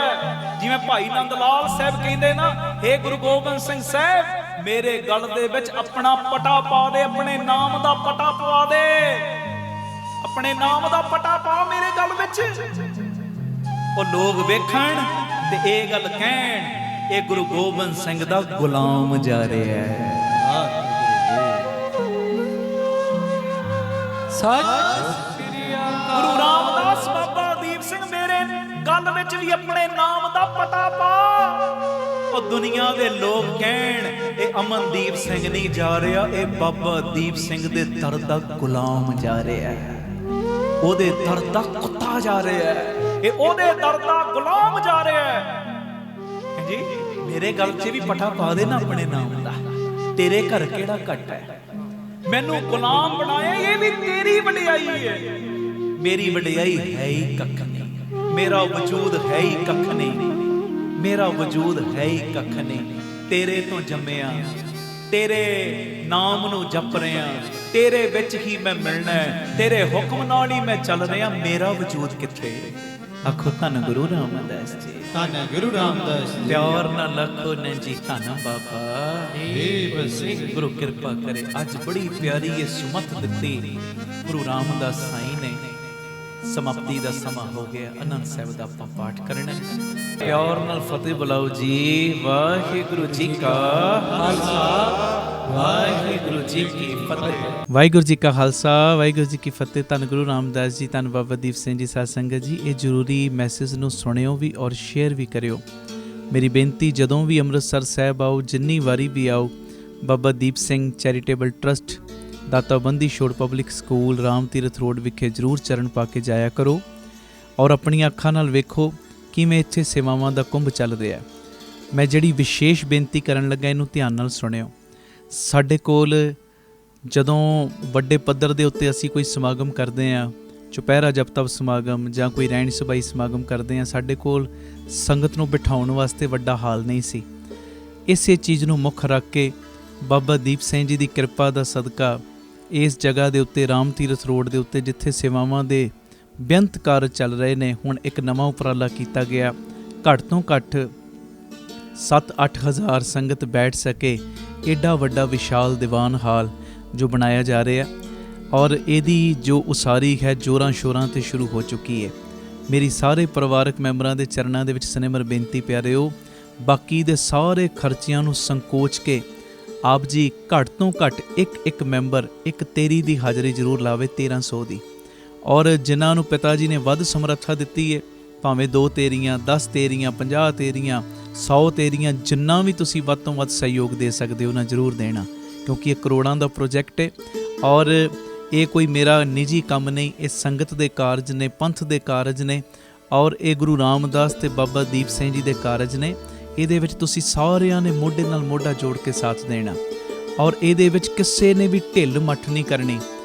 ਜਿਵੇਂ ਭਾਈ ਨੰਦ ਲਾਲ ਸਾਹਿਬ ਕਹਿੰਦੇ ਨਾ, ਹੇ ਗੁਰੂ ਗੋਬਿੰਦ ਸਿੰਘ ਸਾਹਿਬ ਮੇਰੇ ਗਲ ਦੇ ਵਿੱਚ ਆਪਣਾ ਪਟਾ ਪਾ ਦੇ, ਆਪਣੇ ਨਾਮ ਦਾ ਪਟਾ ਪਵਾ ਦੇ, ਆਪਣੇ ਨਾਮ ਦਾ ਪਟਾ ਪਾ ਮੇਰੇ ਗਲ ਵਿੱਚ। ਉਹ ਲੋਕ ਵੇਖਣ ਤੇ ਇਹ ਗੱਲ ਕਹਿਣ, ਇਹ ਗੁਰੂ ਗੋਬਿੰਦ ਸਿੰਘ ਦਾ ਗੁਲਾਮ ਜਾ ਰਿਹਾ ਹੈ। ਗੁਰੂ ਰਾਮਦਾਸ ਬਾਬਾ ਦੀਪ ਸਿੰਘ ਮੇਰੇ ਗਲ ਵਿੱਚ ਵੀ ਆਪਣੇ ਨਾਮ ਦਾ ਪਟਾ ਪਾ। ਉਹ ਦੁਨੀਆ ਦੇ ਲੋਕ ਕਹਿਣ ਇਹ ਅਮਨਦੀਪ ਸਿੰਘ ਨਹੀਂ ਜਾ ਰਿਹਾ, ਇਹ ਬਾਬਾ ਦੀਪ ਸਿੰਘ ਦੇ ਦਰ ਦਾ ਗੁਲਾਮ ਜਾ ਰਿਹਾ ਹੈ, ਉਹਦੇ ਦਰ ਦਾ ਕੁੱਤਾ ਜਾ ਰਿਹਾ ਹੈ, ਇਹ ਉਹਦੇ ਦਰ ਦਾ ਗੁਲਾਮ ਜਾ ਰਿਹਾ ਹੈ। ਜੀ ਮੇਰੇ ਗਲ 'ਚ ਵੀ ਪਟਾ ਪਾ ਦੇ ਨਾ ਆਪਣੇ ਨਾਮ ਦਾ, ਤੇਰੇ ਘਰ ਕਿਹੜਾ ਘਟ ਹੈ, ਮੈਨੂੰ ਗੁਲਾਮ ਬਣਾਇਆ, ਇਹ ਵੀ ਤੇਰੀ ਵਡਿਆਈ ਹੈ। ਮੇਰੀ ਵਡਿਆਈ ਹੈ ਹੀ ਕੱਖ ਨਹੀਂ, ਮੇਰਾ ਵਜੂਦ ਹੈ ਹੀ ਕੱਖ ਨਹੀਂ, ਮੇਰਾ ਵਜੂਦ ਹੈ ਹੀ ਕੱਖ ਨਹੀਂ। ਤੇਰੇ ਤੋਂ ਜੰਮਿਆ, ਤੇਰੇ ਨਾਮ ਨੂੰ ਜਪ ਰਿਹਾ, ਤੇਰੇ ਵਿੱਚ ਹੀ ਮੈਂ ਮਿਲਣਾ ਹੈ, ਤੇਰੇ ਹੁਕਮ ਨਾਲ ਹੀ ਮੈਂ ਚੱਲ ਰਿਹਾ, ਮੇਰਾ ਵਜੂਦ ਕਿੱਥੇ? ਆਖੋ ਧੰਨ ਗੁਰੂ ਰਾਮਦਾਸ ਜੀ, ਧੰਨ ਗੁਰੂ ਰਾਮਦਾਸ ਜੀ। ਪਿਆਰ ਨਾਲ ਲਖੋ ਨੇ ਜੀ ਧੰਨ ਬਾਬਾ ਦੀਪ ਸਿੰਘ। ਗੁਰੂ ਕਿਰਪਾ ਕਰੇ। ਅੱਜ ਬੜੀ ਪਿਆਰੀ ਇਹ ਸੁਮਤ ਦਿੱਤੀ ਗੁਰੂ ਰਾਮਦਾਸ ਸਾਈਂ ਨੇ। ਸਮਾਪਤੀ ਦਾ ਸਮਾਂ ਹੋ ਗਿਆ, ਆਨੰਦ ਸਾਹਿਬ ਦਾ ਆਪਾਂ ਪਾਠ ਕਰਨਾ। ਪਿਆਰ ਨਾਲ ਫਤਿਹ ਬੁਲਾਓ ਜੀ। ਵਾਹਿਗੁਰੂ ਜੀ ਕਾ ਖਾਲਸਾ, ਵਾਹਿਗੁਰੂ ਜੀ ਕੀ ਫਤਿਹ। ਵਾਹਿਗੁਰੂ ਜੀ ਕਾ ਖਾਲਸਾ, ਵਾਹਿਗੁਰੂ ਜੀ ਕੀ ਫਤਿਹ। ਧੰਨ ਗੁਰੂ ਰਾਮਦਾਸ ਜੀ, ਧੰਨ ਬਾਬਾ ਦੀਪ ਸਿੰਘ ਜੀ ਸਾਧ ਸੰਗਤ ਜੀ। ਇਹ ਜ਼ਰੂਰੀ ਮੈਸੇਜ ਨੂੰ ਸੁਣਿਓ ਵੀ ਔਰ ਸ਼ੇਅਰ ਵੀ ਕਰਿਓ। ਮੇਰੀ ਬੇਨਤੀ, ਜਦੋਂ ਵੀ ਅੰਮ੍ਰਿਤਸਰ ਸਾਹਿਬ ਆਓ, ਜਿੰਨੀ ਵਾਰੀ ਵੀ ਆਓ, ਬਾਬਾ ਦੀਪ ਸਿੰਘ ਚੈਰੀਟੇਬਲ ਟਰਸਟ ਦਾਤਾਬੰਦੀ ਛੋੜ public school Ram Tirath road ਵਿਖੇ ਜ਼ਰੂਰ ਚਰਨ ਪਾ ਕੇ ਜਾਇਆ ਕਰੋ ਔਰ ਆਪਣੀਆਂ ਅੱਖਾਂ ਨਾਲ ਵੇਖੋ ਕਿਵੇਂ ਇੱਥੇ ਸੇਵਾਵਾਂ ਦਾ ਕੁੰਭ ਚੱਲ ਰਿਹਾ। ਮੈਂ ਜਿਹੜੀ ਵਿਸ਼ੇਸ਼ ਬੇਨਤੀ ਕਰਨ ਲੱਗਾ, ਇਹਨੂੰ ਧਿਆਨ ਨਾਲ ਸੁਣਿਓ। ਸਾਡੇ ਕੋਲ ਜਦੋਂ ਵੱਡੇ ਪੱਧਰ ਦੇ ਉੱਤੇ ਅਸੀਂ ਕੋਈ ਸਮਾਗਮ ਕਰਦੇ ਹਾਂ, ਚੁਪਹਿਰਾ ਜਪ ਤਪ ਸਮਾਗਮ ਜਾਂ ਕੋਈ ਰਹਿਣ ਸਬਾਈ ਸਮਾਗਮ ਕਰਦੇ ਹਾਂ, ਸਾਡੇ ਕੋਲ ਸੰਗਤ ਨੂੰ ਬਿਠਾਉਣ ਵਾਸਤੇ ਵੱਡਾ ਹਾਲ ਨਹੀਂ ਸੀ। ਇਸੇ ਚੀਜ਼ ਨੂੰ ਮੁੱਖ ਰੱਖ ਕੇ ਬਾਬਾ ਦੀਪ ਸਿੰਘ ਜੀ ਦੀ ਕਿਰਪਾ ਦਾ ਸਦਕਾ ਇਸ ਜਗ੍ਹਾ ਦੇ ਉੱਤੇ ਰਾਮ ਤੀਰਥ ਰੋਡ ਦੇ ਉੱਤੇ ਜਿੱਥੇ ਸੇਵਾਵਾਂ ਦੇ ਬੇਅੰਤ ਕਾਰਜ ਚੱਲ ਰਹੇ ਨੇ, ਹੁਣ ਇੱਕ ਨਵਾਂ ਉਪਰਾਲਾ ਕੀਤਾ ਗਿਆ। ਘੱਟ ਤੋਂ ਘੱਟ 7-8 ਹਜ਼ਾਰ ਸੰਗਤ ਬੈਠ ਸਕੇ ਏਡਾ ਵੱਡਾ ਵਿਸ਼ਾਲ ਦੀਵਾਨ ਹਾਲ ਜੋ ਬਣਾਇਆ ਜਾ ਰਿਹਾ ਔਰ ਇਹਦੀ ਜੋ ਉਸਾਰੀ ਹੈ ਜ਼ੋਰਾਂ ਸ਼ੋਰਾਂ ਤੇ ਸ਼ੁਰੂ ਹੋ ਚੁੱਕੀ ਹੈ। ਮੇਰੀ ਸਾਰੇ ਪਰਿਵਾਰਕ ਮੈਂਬਰਾਂ ਦੇ ਚਰਨਾਂ ਦੇ ਵਿੱਚ ਸਨੇਮਰ ਬੇਨਤੀ ਪਿਆਰਿਓ, ਬਾਕੀ ਦੇ ਸਾਰੇ ਖਰਚਿਆਂ ਨੂੰ ਸੰਕੋਚ ਕੇ ਆਪ ਜੀ ਘੱਟ ਤੋਂ ਘੱਟ ਇੱਕ ਮੈਂਬਰ ਇੱਕ ਤੇਰੀ ਦੀ ਹਾਜ਼ਰੀ ਜ਼ਰੂਰ ਲਾਵੇ, 1300 ਦੀ। ਔਰ ਜਿਨ੍ਹਾਂ ਨੂੰ ਪਿਤਾ ਜੀ ਨੇ ਵੱਧ ਸਮਰੱਥਾ ਦਿੱਤੀ ਹੈ, ਭਾਵੇਂ 2 ਤੇਰੀਆਂ, 10 ਤੇਰੀਆਂ, 50 ਤੇਰੀਆਂ, 100 ਤੇਰੀਆਂ, ਜਿੰਨਾ ਵੀ ਤੁਸੀਂ ਵੱਧ ਤੋਂ ਵੱਧ ਸਹਿਯੋਗ ਦੇ ਸਕਦੇ ਹੋ ਨਾ ਜ਼ਰੂਰ ਦੇਣਾ, ਕਿਉਂਕਿ ਇਹ ਕਰੋੜਾਂ ਦਾ ਪ੍ਰੋਜੈਕਟ ਹੈ ਔਰ ਇਹ ਕੋਈ ਮੇਰਾ ਨਿੱਜੀ ਕੰਮ ਨਹੀਂ, ਇਹ ਸੰਗਤ ਦੇ ਕਾਰਜ ਨੇ, ਪੰਥ ਦੇ ਕਾਰਜ ਨੇ ਔਰ ਇਹ ਗੁਰੂ ਰਾਮਦਾਸ ਤੇ ਬਾਬਾ ਦੀਪ ਸਿੰਘ ਜੀ ਦੇ ਕਾਰਜ ਨੇ। ਇਹਦੇ ਵਿੱਚ ਤੁਸੀਂ ਸਾਰਿਆਂ ਨੇ ਮੋਢੇ ਨਾਲ ਮੋਢਾ ਜੋੜ ਕੇ ਸਾਥ ਦੇਣਾ ਔਰ ਇਹਦੇ ਵਿੱਚ ਕਿਸੇ ਨੇ ਵੀ ਢਿੱਲ ਮੱਠ ਨਹੀਂ ਕਰਨੀ,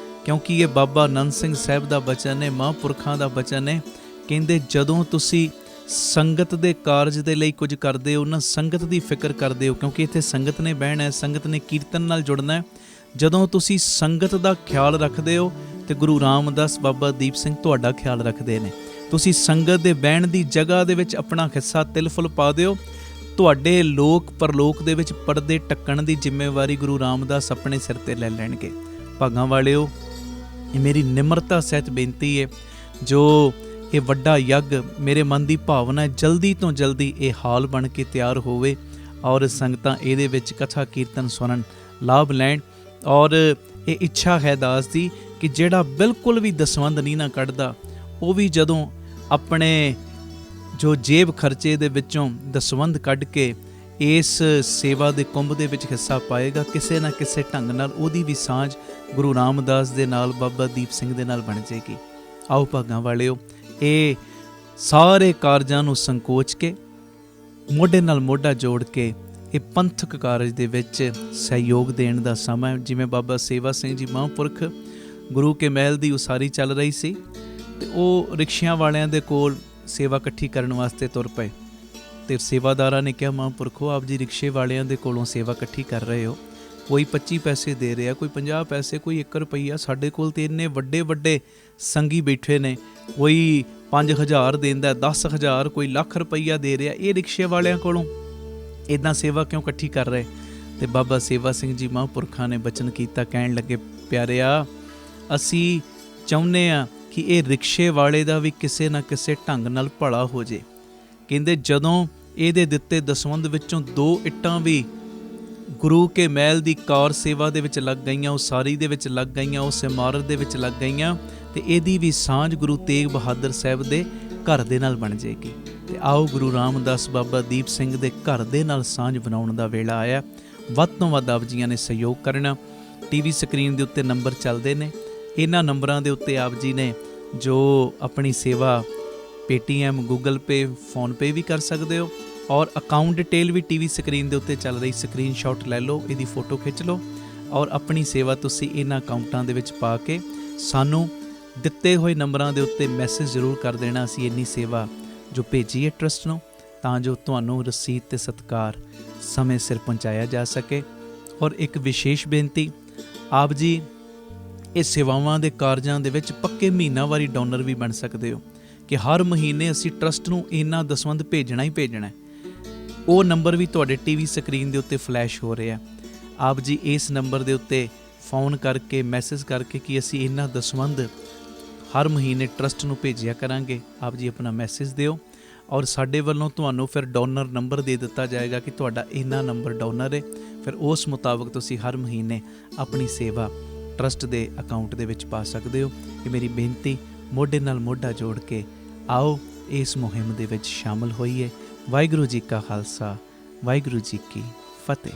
ਕਿਉਂਕਿ ਇਹ ਬਾਬਾ ਆਨੰਦ ਸਿੰਘ ਸਾਹਿਬ ਦਾ ਬਚਨ ਹੈ, ਮਹਾਂਪੁਰਖਾਂ ਦਾ ਬਚਨ ਹੈ। ਕਹਿੰਦੇ ਜਦੋਂ ਤੁਸੀਂ ਸੰਗਤ ਦੇ ਕਾਰਜ ਦੇ ਲਈ ਕੁਝ ਕਰਦੇ ਹੋ ਨਾ, ਸੰਗਤ ਦੀ ਫਿਕਰ ਕਰਦੇ ਹੋ, ਕਿਉਂਕਿ ਇੱਥੇ ਸੰਗਤ ਨੇ ਬਹਿਣਾ ਹੈ, ਸੰਗਤ ਨੇ ਕੀਰਤਨ ਨਾਲ ਜੁੜਨਾ ਹੈ। ਜਦੋਂ ਤੁਸੀਂ ਸੰਗਤ ਦਾ ਖਿਆਲ ਰੱਖਦੇ ਹੋ ਤੇ ਗੁਰੂ ਰਾਮਦਾਸ ਬਾਬਾ ਦੀਪ ਸਿੰਘ ਤੁਹਾਡਾ ਖਿਆਲ ਰੱਖਦੇ ਨੇ। ਤੁਸੀਂ ਸੰਗਤ ਦੇ ਬਹਿਣ ਦੀ ਜਗ੍ਹਾ ਦੇ ਵਿੱਚ ਆਪਣਾ ਹਿੱਸਾ ਤਿਲ ਫੁੱਲ ਪਾ ਦਿਓ, ਤੁਹਾਡੇ ਲੋਕ ਪਰਲੋਕ ਦੇ ਵਿੱਚ ਪਰਦੇ ਟੱਕਣ ਦੀ ਜ਼ਿੰਮੇਵਾਰੀ ਗੁਰੂ ਰਾਮਦਾਸ ਆਪਣੇ ਸਿਰ ਤੇ ਲੈ ਲੈਣਗੇ। ਭਾਗਾਂ ਵਾਲਿਓ, ਇਹ ਮੇਰੀ ਨਿਮਰਤਾ ਸਹਿਤ ਬੇਨਤੀ ਹੈ, ਜੋ ਇਹ ਵੱਡਾ ਯੱਗ ਮੇਰੇ ਮਨ ਦੀ ਭਾਵਨਾ ਹੈ, ਜਲਦੀ ਤੋਂ ਜਲਦੀ ਇਹ ਹਾਲ ਬਣ ਕੇ ਤਿਆਰ ਹੋਵੇ ਔਰ ਸੰਗਤਾਂ ਇਹਦੇ ਵਿੱਚ ਕਥਾ ਕੀਰਤਨ ਸੁਣਨ, ਲਾਭ ਲੈਣ। ਔਰ ਇਹ ਇੱਛਾ ਹੈ ਦਾਸ ਦੀ ਕਿ ਜਿਹੜਾ ਬਿਲਕੁਲ ਵੀ ਦਸਵੰਧ ਨਹੀਂ ਨਾ ਕੱਢਦਾ, ਉਹ ਵੀ ਜਦੋਂ ਆਪਣੇ ਜੋ ਜੇਬ ਖਰਚੇ ਦੇ ਵਿੱਚੋਂ ਦਸਵੰਧ ਕੱਢ ਕੇ ਇਸ ਸੇਵਾ ਦੇ ਕੁੰਭ ਦੇ ਵਿੱਚ ਹਿੱਸਾ ਪਾਏਗਾ, ਕਿਸੇ ਨਾ ਕਿਸੇ ਢੰਗ ਨਾਲ ਉਹਦੀ ਵੀ ਸਾਂਝ ਗੁਰੂ ਰਾਮਦਾਸ ਦੇ ਨਾਲ, ਬਾਬਾ ਦੀਪ ਸਿੰਘ ਦੇ ਨਾਲ ਬਣ ਜਾਏਗੀ। ਆਓ ਭਾਗਾਂ ਵਾਲਿਓ, ਇਹ ਸਾਰੇ ਕਾਰਜਾਂ ਨੂੰ ਸੰਕੋਚ ਕੇ ਮੋਢੇ ਨਾਲ ਮੋਢਾ ਜੋੜ ਕੇ ਇਹ ਪੰਥਕ ਕਾਰਜ ਦੇ ਵਿੱਚ ਸਹਿਯੋਗ ਦੇਣ ਦਾ ਸਮਾਂ। ਜਿਵੇਂ ਬਾਬਾ ਸੇਵਾ ਸਿੰਘ ਜੀ ਮਹਾਂਪੁਰਖ ਗੁਰੂ ਕੇ ਮਹਿਲ ਦੀ ਉਸਾਰੀ ਚੱਲ ਰਹੀ ਸੀ ਤੇ ਉਹ ਰਿਕਸ਼ਿਆਂ ਵਾਲਿਆਂ ਦੇ ਕੋਲ ਸੇਵਾ ਇਕੱਠੀ ਕਰਨ ਵਾਸਤੇ ਤੁਰ ਪਏ ਤੇ ਸੇਵਾਦਾਰਾਂ ਨੇ ਕਿਹਾ, ਮਹਾਂਪੁਰਖੋ ਆਪ ਜੀ ਰਿਕਸ਼ੇ ਵਾਲਿਆਂ ਦੇ ਕੋਲੋਂ ਸੇਵਾ ਇਕੱਠੀ ਕਰ ਰਹੇ ਹੋ ਕੋਈ 25 ਪੈਸੇ ਦੇ ਰਿਹਾ, ਕੋਈ 50 ਪੈਸੇ, ਕੋਈ 1 ਰੁਪਈਆ। ਸਾਡੇ ਕੋਲ ਤੇ ਇੰਨੇ ਵੱਡੇ ਵੱਡੇ ਸੰਗੀ ਬੈਠੇ ਨੇ, ਕੋਈ 5000 ਦਿੰਦਾ, 10,000, ਕੋਈ ਲੱਖ ਰੁਪਈਆ ਦੇ ਰਿਹਾ। ਇਹ ਰਿਕਸ਼ੇ ਵਾਲਿਆਂ ਕੋਲੋਂ ਇੱਦਾਂ ਸੇਵਾ ਕਿਉਂ ਇਕੱਠੀ ਕਰ ਰਹੇ? ਤੇ ਬਾਬਾ ਸੇਵਾ ਸਿੰਘ ਜੀ ਮਹਾਂਪੁਰਖਾਂ ਨੇ ਬਚਨ ਕੀਤਾ, ਕਹਿਣ ਲੱਗੇ, ਪਿਆਰਿਆ, ਅਸੀਂ ਚਾਹੁੰਦੇ ਹਾਂ ਕਿ ਇਹ ਰਿਕਸ਼ੇ ਵਾਲੇ ਦਾ ਵੀ ਕਿਸੇ ਨਾ ਕਿਸੇ ਢੰਗ ਨਾਲ ਭਲਾ ਹੋ ਜੇ। ਕਹਿੰਦੇ ਜਦੋਂ ਇਹਦੇ ਦਿੱਤੇ ਦਸਵੰਧ ਵਿੱਚੋਂ 2 ਇੱਟਾਂ ਵੀ ਗੁਰੂ ਕੇ ਮਹਿਲ ਦੀ ਕਾਰ ਸੇਵਾ ਦੇ ਵਿੱਚ ਲੱਗ ਗਈਆਂ, ਉਸਾਰੀ ਦੇ ਵਿੱਚ ਲੱਗ ਗਈਆਂ, ਉਸ ਇਮਾਰਤ ਦੇ ਵਿੱਚ ਲੱਗ ਗਈਆਂ, ਤੇ ਇਹਦੀ ਵੀ ਸਾਂਝ ਗੁਰੂ ਤੇਗ ਬਹਾਦਰ ਸਾਹਿਬ ਦੇ ਘਰ ਦੇ ਨਾਲ ਬਣ ਜਾਏਗੀ। ਤੇ ਆਓ ਗੁਰੂ ਰਾਮਦਾਸ ਬਾਬਾ ਦੀਪ ਸਿੰਘ ਦੇ ਘਰ ਦੇ ਨਾਲ ਸਾਂਝ ਬਣਾਉਣ ਦਾ ਵੇਲਾ ਆਇਆ। ਵੱਧ ਤੋਂ ਵੱਧ ਆਪ ਜੀਆਂ ਨੇ ਸਹਿਯੋਗ ਕਰਨਾ। ਟੀਵੀ ਸਕਰੀਨ ਦੇ ਉੱਤੇ ਨੰਬਰ ਚੱਲਦੇ ਨੇ, ਇਹਨਾਂ ਨੰਬਰਾਂ ਦੇ ਉੱਤੇ ਆਪ ਜੀ ਨੇ ਜੋ ਆਪਣੀ ਸੇਵਾ ਪੇਟੀਐਮ, ਗੂਗਲ ਪੇ, ਫੋਨਪੇ ਵੀ ਕਰ ਸਕਦੇ ਹੋ, ਔਰ ਅਕਾਊਂਟ ਡਿਟੇਲ ਵੀ ਟੀਵੀ ਸਕਰੀਨ ਦੇ ਉੱਤੇ ਚੱਲ ਰਹੀ, ਸਕਰੀਨਸ਼ਾਟ ਲੈ ਲਓ, ਇਹਦੀ ਫੋਟੋ ਖਿੱਚ ਲਓ, ਔਰ ਆਪਣੀ ਸੇਵਾ ਤੁਸੀਂ ਇਹਨਾਂ ਅਕਾਊਂਟਾਂ ਦੇ ਵਿੱਚ ਪਾ ਕੇ ਸਾਨੂੰ ਦਿੱਤੇ ਹੋਏ ਨੰਬਰਾਂ ਦੇ ਉੱਤੇ ਮੈਸੇਜ ਜ਼ਰੂਰ ਕਰ ਦੇਣਾ। ਅਸੀਂ ਇੰਨੀ ਸੇਵਾ ਜੋ ਭੇਜੀ ਹੈ ਟਰਸਟ ਨੂੰ, ਤਾਂ ਜੋ ਤੁਹਾਨੂੰ ਰਸੀਦ ਤੇ ਸਤਿਕਾਰ ਸਮੇਂ ਸਿਰ ਪਹੁੰਚਾਇਆ ਜਾ ਸਕੇ। ਔਰ ਇੱਕ ਵਿਸ਼ੇਸ਼ ਬੇਨਤੀ, ਆਪ ਜੀ ਇਹ ਸੇਵਾਵਾਂ ਦੇ ਕਾਰਜਾਂ ਦੇ ਵਿੱਚ ਪੱਕੇ ਮਹੀਨਾਵਾਰੀ ਡੋਨਰ ਵੀ ਬਣ ਸਕਦੇ ਹੋ, ਕਿ ਹਰ ਮਹੀਨੇ ਅਸੀਂ ਟਰਸਟ ਨੂੰ ਇੰਨਾ ਦਸਵੰਧ ਭੇਜਣਾ ਹੀ ਭੇਜਣਾ। ਉਹ ਨੰਬਰ ਵੀ ਤੁਹਾਡੇ ਟੀਵੀ ਸਕਰੀਨ ਦੇ ਉੱਤੇ ਫਲੈਸ਼ ਹੋ ਰਿਹਾ। ਆਪ ਜੀ ਇਸ ਨੰਬਰ ਦੇ ਉੱਤੇ ਫੋਨ ਕਰਕੇ, ਮੈਸੇਜ ਕਰਕੇ ਕਿ ਅਸੀਂ ਇੰਨਾ ਦਸਵੰਧ ਹਰ ਮਹੀਨੇ ਟਰਸਟ ਨੂੰ ਭੇਜਿਆ ਕਰਾਂਗੇ। ਆਪ ਜੀ ਆਪਣਾ ਮੈਸੇਜ ਦਿਓ, ਔਰ ਸਾਡੇ ਵੱਲੋਂ ਤੁਹਾਨੂੰ ਫਿਰ ਡੋਨਰ ਨੰਬਰ ਦੇ ਦਿੱਤਾ ਜਾਏਗਾ ਕਿ ਤੁਹਾਡਾ ਇੰਨਾ ਨੰਬਰ ਡੋਨਰ ਹੈ। ਫਿਰ ਉਸ ਮੁਤਾਬਕ ਤੁਸੀਂ ਹਰ ਮਹੀਨੇ ਆਪਣੀ ਸੇਵਾ ਟਰਸਟ ਦੇ ਅਕਾਊਂਟ ਦੇ ਵਿੱਚ ਪਾ ਸਕਦੇ ਹੋ। ਇਹ ਮੇਰੀ ਬੇਨਤੀ, ਮੋਢੇ ਨਾਲ ਮੋਢਾ ਜੋੜ ਕੇ ਆਓ ਇਸ ਮੁਹਿੰਮ ਦੇ ਵਿੱਚ ਸ਼ਾਮਲ ਹੋਈਏ। ਵਾਹਿਗੁਰੂ ਜੀ ਕਾ ਖਾਲਸਾ, ਵਾਹਿਗੁਰੂ ਜੀ ਕੀ ਫਤਿਹ।